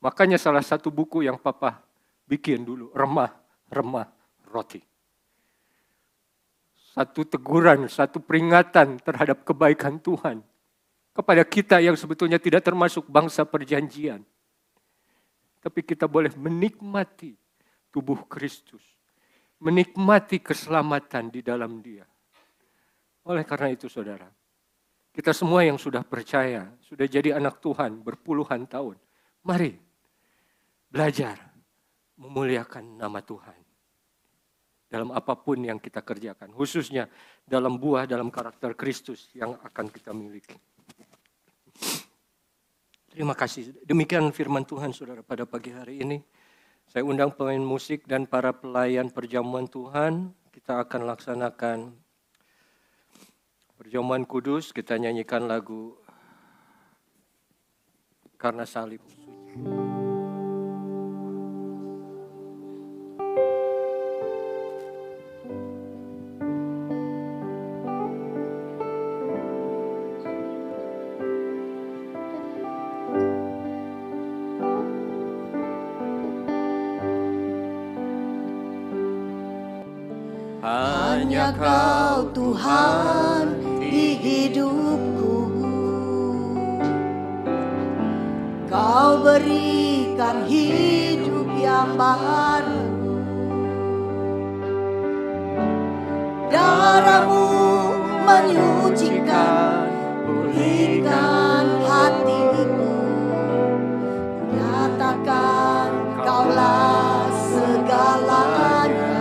Speaker 4: Makanya salah satu buku yang Papa bikin dulu, remah-remah roti.
Speaker 5: satu teguran, satu peringatan terhadap kebaikan Tuhan kepada kita yang sebetulnya tidak termasuk bangsa perjanjian. Tapi kita boleh menikmati tubuh Kristus, menikmati keselamatan di dalam Dia. Oleh karena itu saudara, kita semua yang sudah percaya, sudah jadi anak Tuhan berpuluhan tahun, mari belajar memuliakan nama Tuhan dalam apapun yang kita kerjakan, khususnya dalam buah, dalam karakter Kristus yang akan kita miliki. Terima kasih. Demikian firman Tuhan saudara pada pagi hari ini. Saya undang pemain musik dan para pelayan perjamuan Tuhan. Kita akan laksanakan perjamuan kudus. Kita nyanyikan lagu Karena Salib.
Speaker 1: Hanya Kau Tuhan di hidupku. Kau berikan hidup yang baru. Darah-Mu menyucikan, pulihkan hatiku. Nyatakan Kaulah segalanya.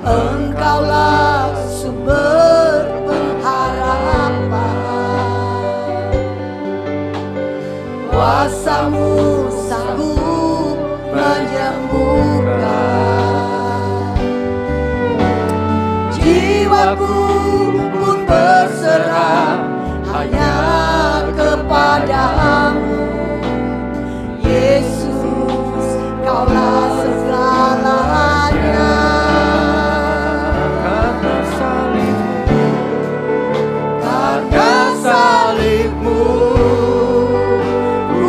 Speaker 1: Engkaulah sumber pengharapan. Kuasa-Mu sanggup menyembuhkan. Jiwaku pun berserah hanya kepadamu. Yesus, Kaulah segalanya. Salib-Mu ku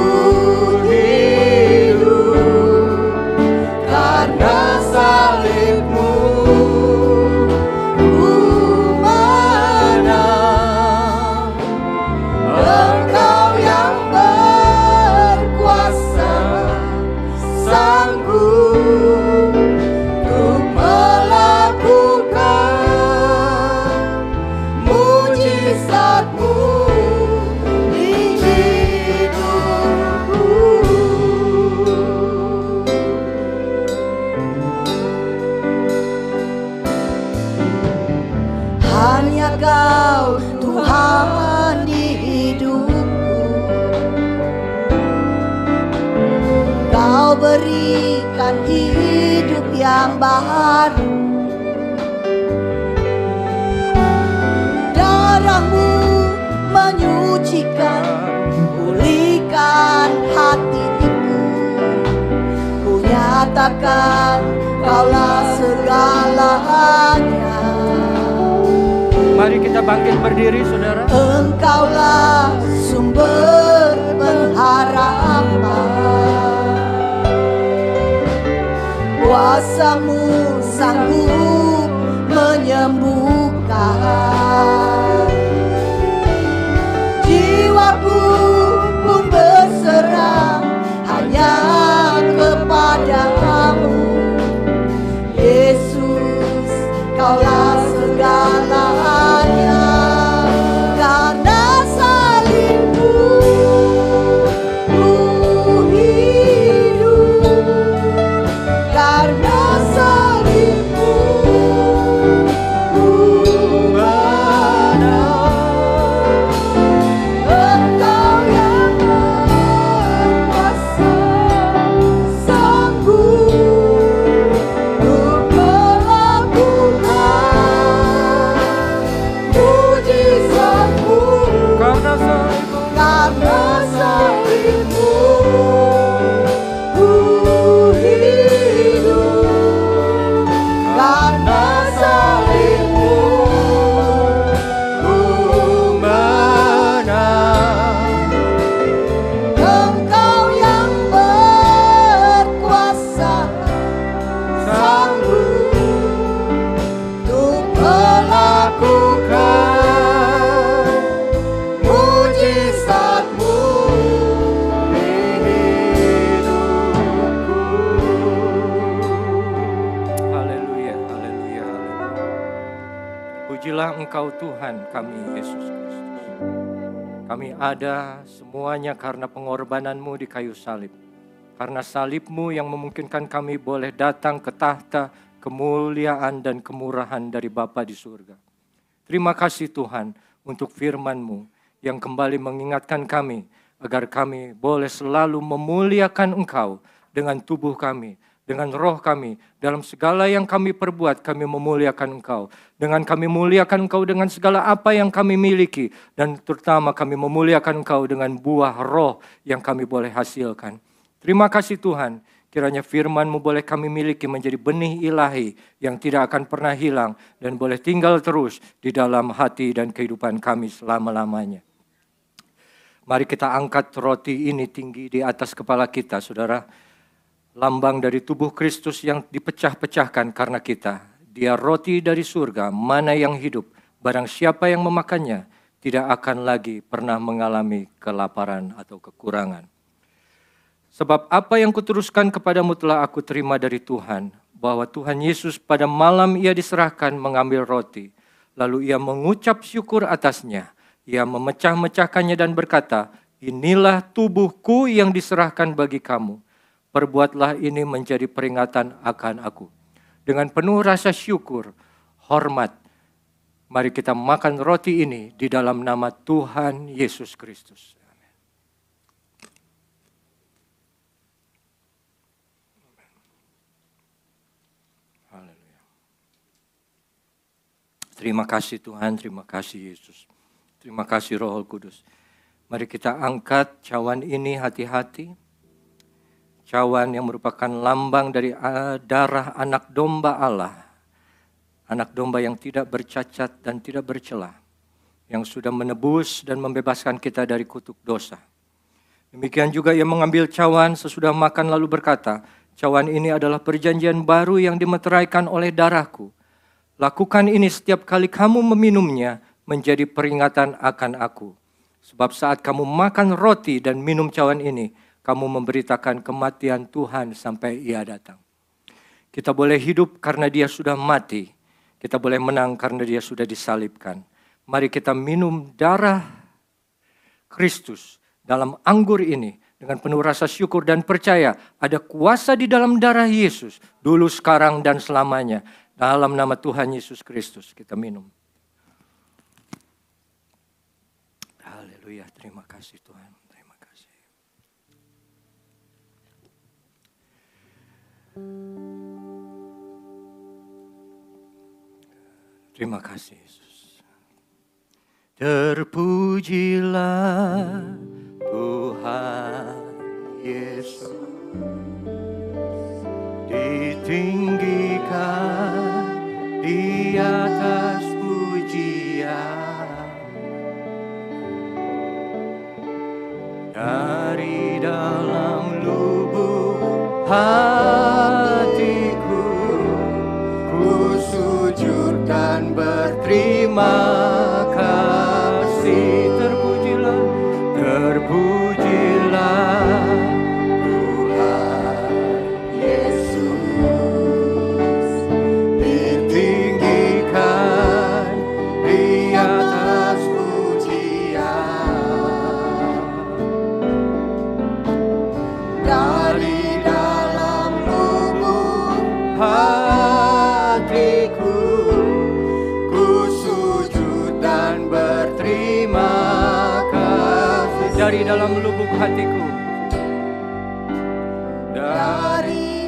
Speaker 1: hidup, karena salib-Mu ku menang. Engkau yang berkuasa, sanggup untuk melakukan mujizat-Mu. Hanya Kau Tuhan di hidupku. Kau berikan hidup yang baru. Darah-Mu menyucikan, pulihkan hatiku. Ku nyatakan Kaulah segalanya.
Speaker 5: Mari kita bangkit berdiri saudara.
Speaker 1: Engkaulah sumber pengharapan. Kuasa-Mu sanggup menyembuhkan. Jiwaku pun berserah hanya kepadamu. Yesus, Kaulah segalanya. Karena salib-Mu ku hidup, karena salib-Mu
Speaker 4: Engkau Tuhan kami Yesus Kristus. Kami ada semuanya karena pengorbanan-Mu di kayu salib. Karena salib-Mu yang memungkinkan kami boleh datang ke tahta kemuliaan dan kemurahan dari Bapa di surga. Terima kasih Tuhan untuk firman-Mu yang kembali mengingatkan kami agar kami boleh selalu memuliakan Engkau dengan tubuh kami, dengan roh kami. Dalam segala yang kami perbuat, kami memuliakan Engkau. Dengan kami muliakan Engkau dengan segala apa yang kami miliki. Dan terutama kami memuliakan Engkau dengan buah roh yang kami boleh hasilkan. Terima kasih Tuhan. Kiranya firman-Mu boleh kami miliki menjadi benih ilahi yang tidak akan pernah hilang dan boleh tinggal terus di dalam hati dan kehidupan kami selama-lamanya. Mari kita angkat roti ini tinggi di atas kepala kita, saudara. Lambang dari tubuh Kristus yang dipecah-pecahkan karena kita. Dia roti dari surga, mana yang hidup. Barang siapa yang memakannya tidak akan lagi pernah mengalami kelaparan atau kekurangan. Sebab apa yang kuteruskan kepadamu telah aku terima dari Tuhan, bahwa Tuhan Yesus pada malam ia diserahkan mengambil roti, lalu ia mengucap syukur atasnya, ia memecah-mecahkannya dan berkata, inilah tubuhku yang diserahkan bagi kamu, perbuatlah ini menjadi peringatan akan aku. Dengan penuh rasa syukur, hormat, mari kita makan roti ini di dalam nama Tuhan Yesus Kristus. Terima kasih Tuhan, terima kasih Yesus. Terima kasih Roh Kudus. Mari kita angkat cawan ini hati-hati. Cawan yang merupakan lambang dari darah anak domba Allah. Anak domba yang tidak bercacat dan tidak bercela. Yang sudah menebus dan membebaskan kita dari kutuk dosa. Demikian juga ia mengambil cawan sesudah makan lalu berkata, cawan ini adalah perjanjian baru yang dimeteraikan oleh darahku. Lakukan ini setiap kali kamu meminumnya menjadi peringatan akan aku. Sebab saat kamu makan roti dan minum cawan ini, kamu memberitakan kematian Tuhan sampai ia datang. Kita boleh hidup karena dia sudah mati. Kita boleh menang karena dia sudah disalibkan. Mari kita minum darah Kristus dalam anggur ini dengan penuh rasa syukur dan percaya ada kuasa di dalam darah Yesus dulu, sekarang, dan selamanya. Dalam nama Tuhan Yesus Kristus kita minum. Haleluya, terima kasih Tuhan, terima kasih. Terima kasih Yesus. Terpujilah Tuhan Yesus, ditinggikan di atas pujian, dari dalam lubuk hatiku ku sujud dan berterima kasih. Terpujilah, terpujilah Tuhan Yesus, ditinggikan di atas pujian, dari dalam lubuk hatiku ku sujud dan berterima kasih. Dari dalam lubuk hatiku.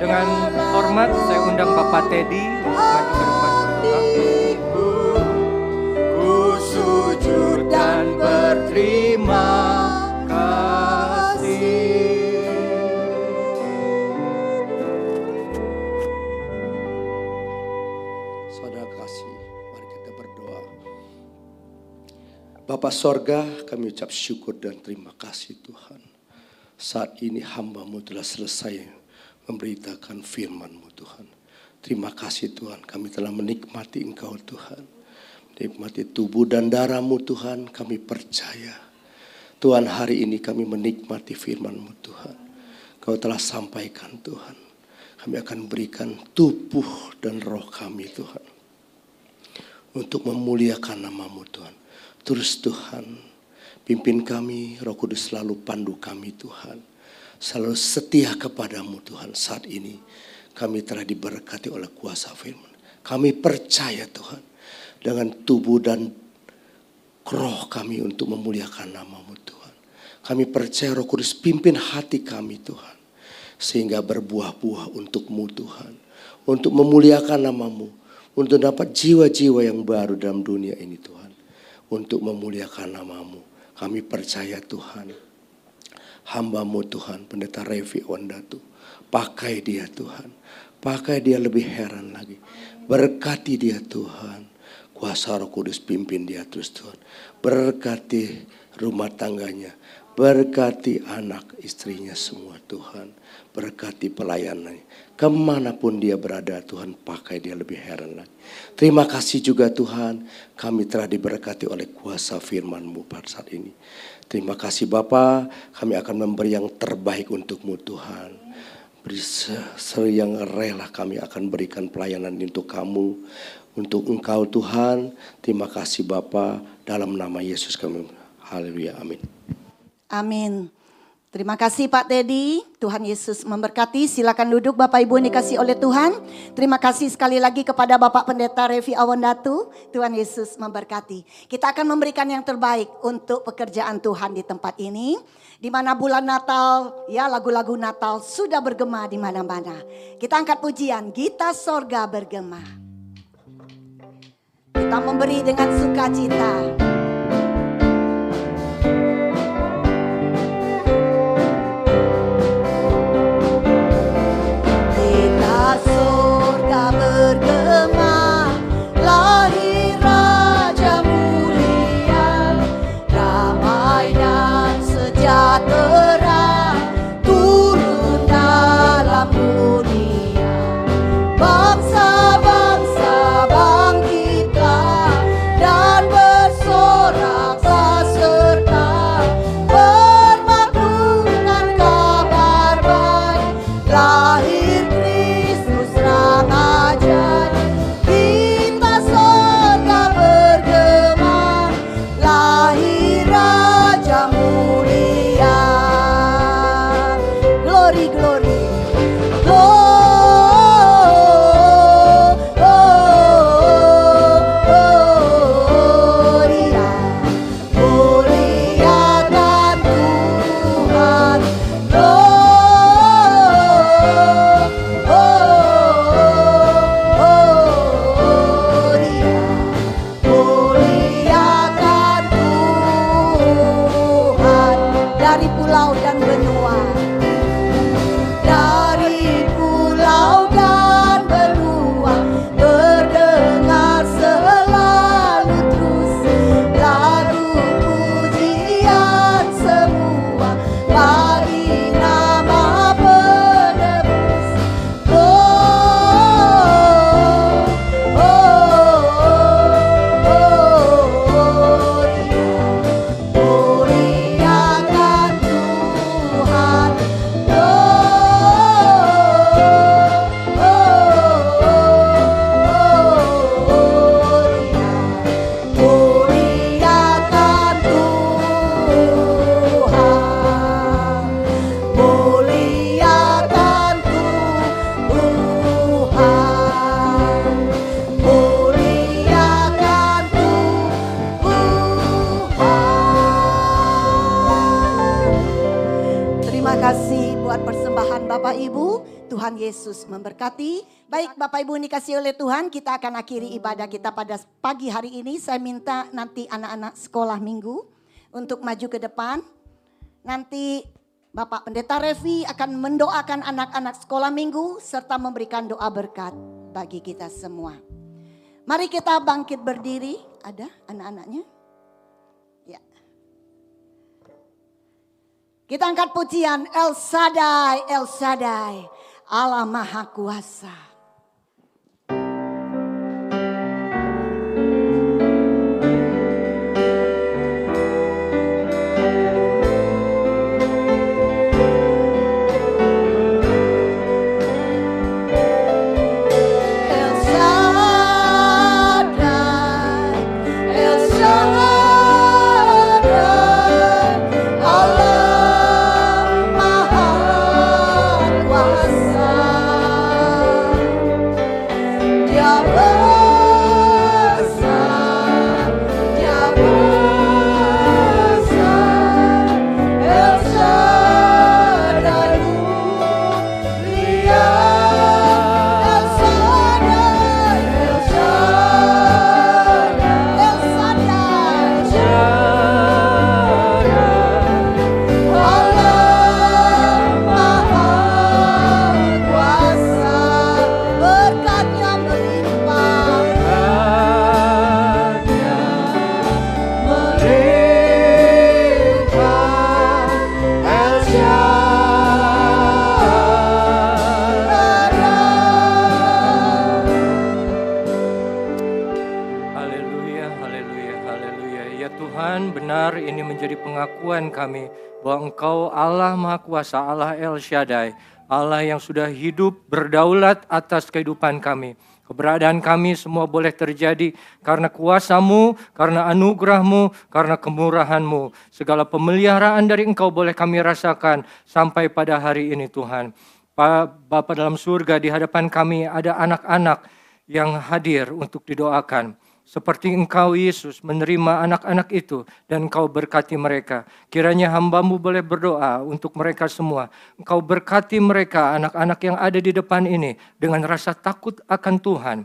Speaker 4: Dengan hormat saya undang Bapak Teddy maju ke depan berdoa. Ku sujud dan berterima kasih.
Speaker 6: Saudara kasih, mari kita berdoa. Bapa sorga, kami ucap syukur dan terima kasih Tuhan. Saat ini hamba-Mu telah selesai memberitakan firman-Mu Tuhan. Terima kasih Tuhan, kami telah menikmati Engkau Tuhan. Menikmati tubuh dan darah-Mu Tuhan, kami percaya. Tuhan, hari ini kami menikmati firman-Mu Tuhan. Kau telah sampaikan Tuhan. Kami akan berikan tubuh dan roh kami Tuhan untuk memuliakan nama-Mu Tuhan. Terus Tuhan, pimpin kami, Roh Kudus selalu pandu kami Tuhan. Selalu setia kepadamu Tuhan. Saat ini kami telah diberkati oleh kuasa firman. Kami percaya Tuhan, dengan tubuh dan roh kami untuk memuliakan nama-Mu Tuhan. Kami percaya Roh Kudus pimpin hati kami Tuhan. Sehingga berbuah-buah untuk-Mu Tuhan. Untuk memuliakan nama-Mu. Untuk dapat jiwa-jiwa yang baru dalam dunia ini Tuhan. Untuk memuliakan nama-Mu. Kami percaya Tuhan. Hamba-Mu Tuhan, Pendeta Revi Wandatu. Pakai dia Tuhan. Pakai dia lebih heran lagi. Berkati dia Tuhan. Kuasa Roh Kudus pimpin dia terus Tuhan. Berkati rumah tangganya. Berkati anak istrinya semua Tuhan. Berkati pelayanannya. Kemanapun dia berada Tuhan, pakai dia lebih heran lagi. Terima kasih juga Tuhan, kami telah diberkati oleh kuasa firman-Mu pada saat ini. Terima kasih Bapa, kami akan memberi yang terbaik untuk-Mu Tuhan. Beri yang rela kami akan berikan pelayanan untuk Kamu, untuk Engkau Tuhan. Terima kasih Bapa, dalam nama Yesus kami. Haleluya, amin.
Speaker 1: Amin. Terima kasih Pak Teddy, Tuhan Yesus memberkati. Silakan duduk Bapak Ibu yang dikasih oleh Tuhan. Terima kasih sekali lagi kepada Bapak Pendeta Revi Awandatu, Tuhan Yesus memberkati. Kita akan memberikan yang terbaik untuk pekerjaan Tuhan di tempat ini. Di mana bulan Natal, ya lagu-lagu Natal sudah bergema di mana-mana. Kita angkat pujian, Gita Sorga bergema. Kita memberi dengan sukacita. Surga bergema, lahir Raja mulia, damai dan sejahtera turun dalam dunia. Bangsa-bangsa bangkitlah dan bersorak beserta, bermaklukan kabar baik, lahir Raja. Kita sorga bergema, lahir Raja mulia. Glory, glory, gloria. Muliakan Tuhan, dari pulau dan benua, dari pulau dan benua, berdengar selalu terus lagu pujian semua bagi nama penebus. Muliakan Tuhan, muliakan Tuhan, muliakan Tuhan, muliakan Tuhan. Terima kasih buat persembahan Bapak Ibu. Tuhan Yesus memberkati. Baik Bapak Ibu yang dikasih oleh Tuhan, kita akan akhiri ibadah kita pada pagi hari ini. Saya minta nanti anak-anak sekolah minggu untuk maju ke depan. Nanti Bapak Pendeta Revi akan mendoakan anak-anak sekolah minggu serta memberikan doa berkat bagi kita semua. Mari kita bangkit berdiri. Ada anak-anaknya? Ya. Kita angkat pujian El Shaddai, El Shaddai, Allah Maha Kuasa. El Shaddai,
Speaker 5: Ya Tuhan, benar ini menjadi pengakuan kami bahwa Engkau Allah Maha Kuasa, Allah El Shaddai, Allah yang sudah hidup berdaulat atas kehidupan kami. Keberadaan kami semua boleh terjadi karena kuasa-Mu, karena anugerah-Mu, karena kemurahan-Mu. Segala pemeliharaan dari Engkau boleh kami rasakan sampai pada hari ini Tuhan. Bapa dalam surga, di hadapan kami ada anak-anak yang hadir untuk didoakan. Seperti Engkau Yesus menerima anak-anak itu dan Engkau berkati mereka. Kiranya hamba-Mu boleh berdoa untuk mereka semua. Engkau berkati mereka, anak-anak yang ada di depan ini dengan rasa takut akan Tuhan.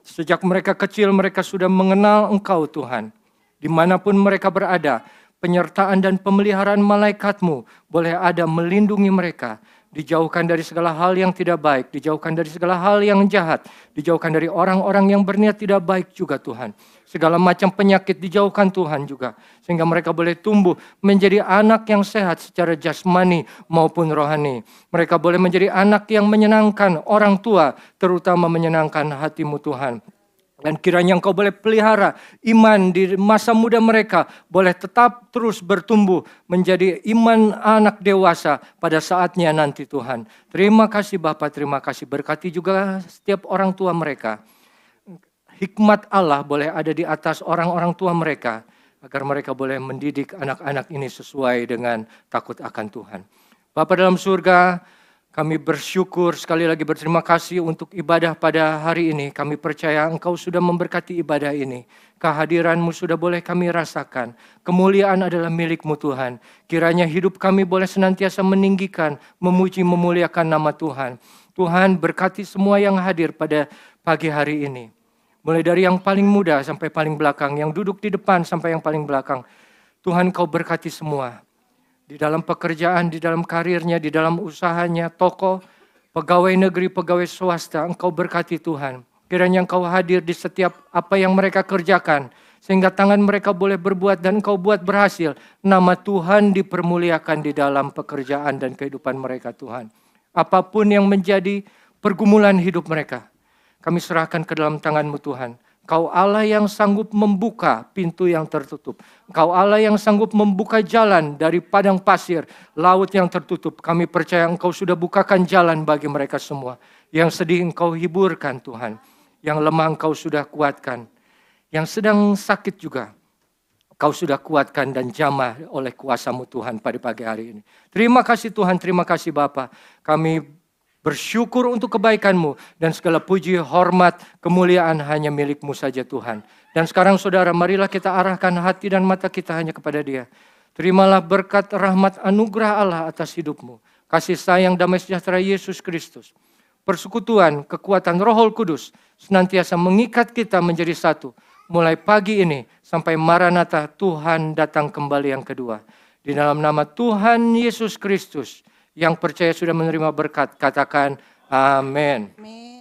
Speaker 5: Sejak mereka kecil mereka sudah mengenal Engkau Tuhan. Dimanapun mereka berada, penyertaan dan pemeliharaan malaikat-Mu boleh ada melindungi mereka. Dijauhkan dari segala hal yang tidak baik, dijauhkan dari segala hal yang jahat, dijauhkan dari orang-orang yang berniat tidak baik juga Tuhan. Segala macam penyakit dijauhkan Tuhan juga. Sehingga mereka boleh tumbuh menjadi anak yang sehat secara jasmani maupun rohani. Mereka boleh menjadi anak yang menyenangkan orang tua, terutama menyenangkan hati-Mu Tuhan. Dan kiranya Engkau boleh pelihara iman di masa muda mereka, boleh tetap terus bertumbuh menjadi iman anak dewasa pada saatnya nanti Tuhan. Terima kasih Bapa, terima kasih. Berkati juga setiap orang tua mereka. Hikmat Allah boleh ada di atas orang-orang tua mereka, agar mereka boleh mendidik anak-anak ini sesuai dengan takut akan Tuhan. Bapa dalam surga, kami bersyukur, sekali lagi berterima kasih untuk ibadah pada hari ini. Kami percaya Engkau sudah memberkati ibadah ini. Kehadiran-Mu sudah boleh kami rasakan. Kemuliaan adalah milik-Mu Tuhan. Kiranya hidup kami boleh senantiasa meninggikan, memuji, memuliakan nama Tuhan. Tuhan berkati semua yang hadir pada pagi hari ini. Mulai dari yang paling muda sampai paling belakang, yang duduk di depan sampai yang paling belakang. Tuhan Kau berkati semua. Di dalam pekerjaan, di dalam karirnya, di dalam usahanya, toko, pegawai negeri, pegawai swasta, Engkau berkati Tuhan. Kiranya Engkau hadir di setiap apa yang mereka kerjakan, sehingga tangan mereka boleh berbuat dan Engkau buat berhasil. Nama Tuhan dipermuliakan di dalam pekerjaan dan kehidupan mereka Tuhan. Apapun yang menjadi pergumulan hidup mereka, kami serahkan ke dalam tangan-Mu Tuhan. Engkau Allah yang sanggup membuka pintu yang tertutup. Engkau Allah yang sanggup membuka jalan dari padang pasir, laut yang tertutup. Kami percaya Engkau sudah bukakan jalan bagi mereka semua. Yang sedih Engkau hiburkan Tuhan. Yang lemah Engkau sudah kuatkan. Yang sedang sakit juga Engkau sudah kuatkan dan jamah oleh kuasa-Mu Tuhan pada pagi hari ini. Terima kasih Tuhan, terima kasih Bapa. Kami bersyukur untuk kebaikan-Mu dan segala puji, hormat, kemuliaan hanya milik-Mu saja Tuhan. Dan sekarang saudara, marilah kita arahkan hati dan mata kita hanya kepada Dia. Terimalah berkat, rahmat, anugerah Allah atas hidup-Mu. Kasih sayang, damai sejahtera Yesus Kristus. Persekutuan, kekuatan Roh Kudus senantiasa mengikat kita menjadi satu. Mulai pagi ini sampai Maranatha Tuhan datang kembali yang kedua. Di dalam nama Tuhan Yesus Kristus, yang percaya sudah menerima berkat, katakan amin.
Speaker 1: Amin.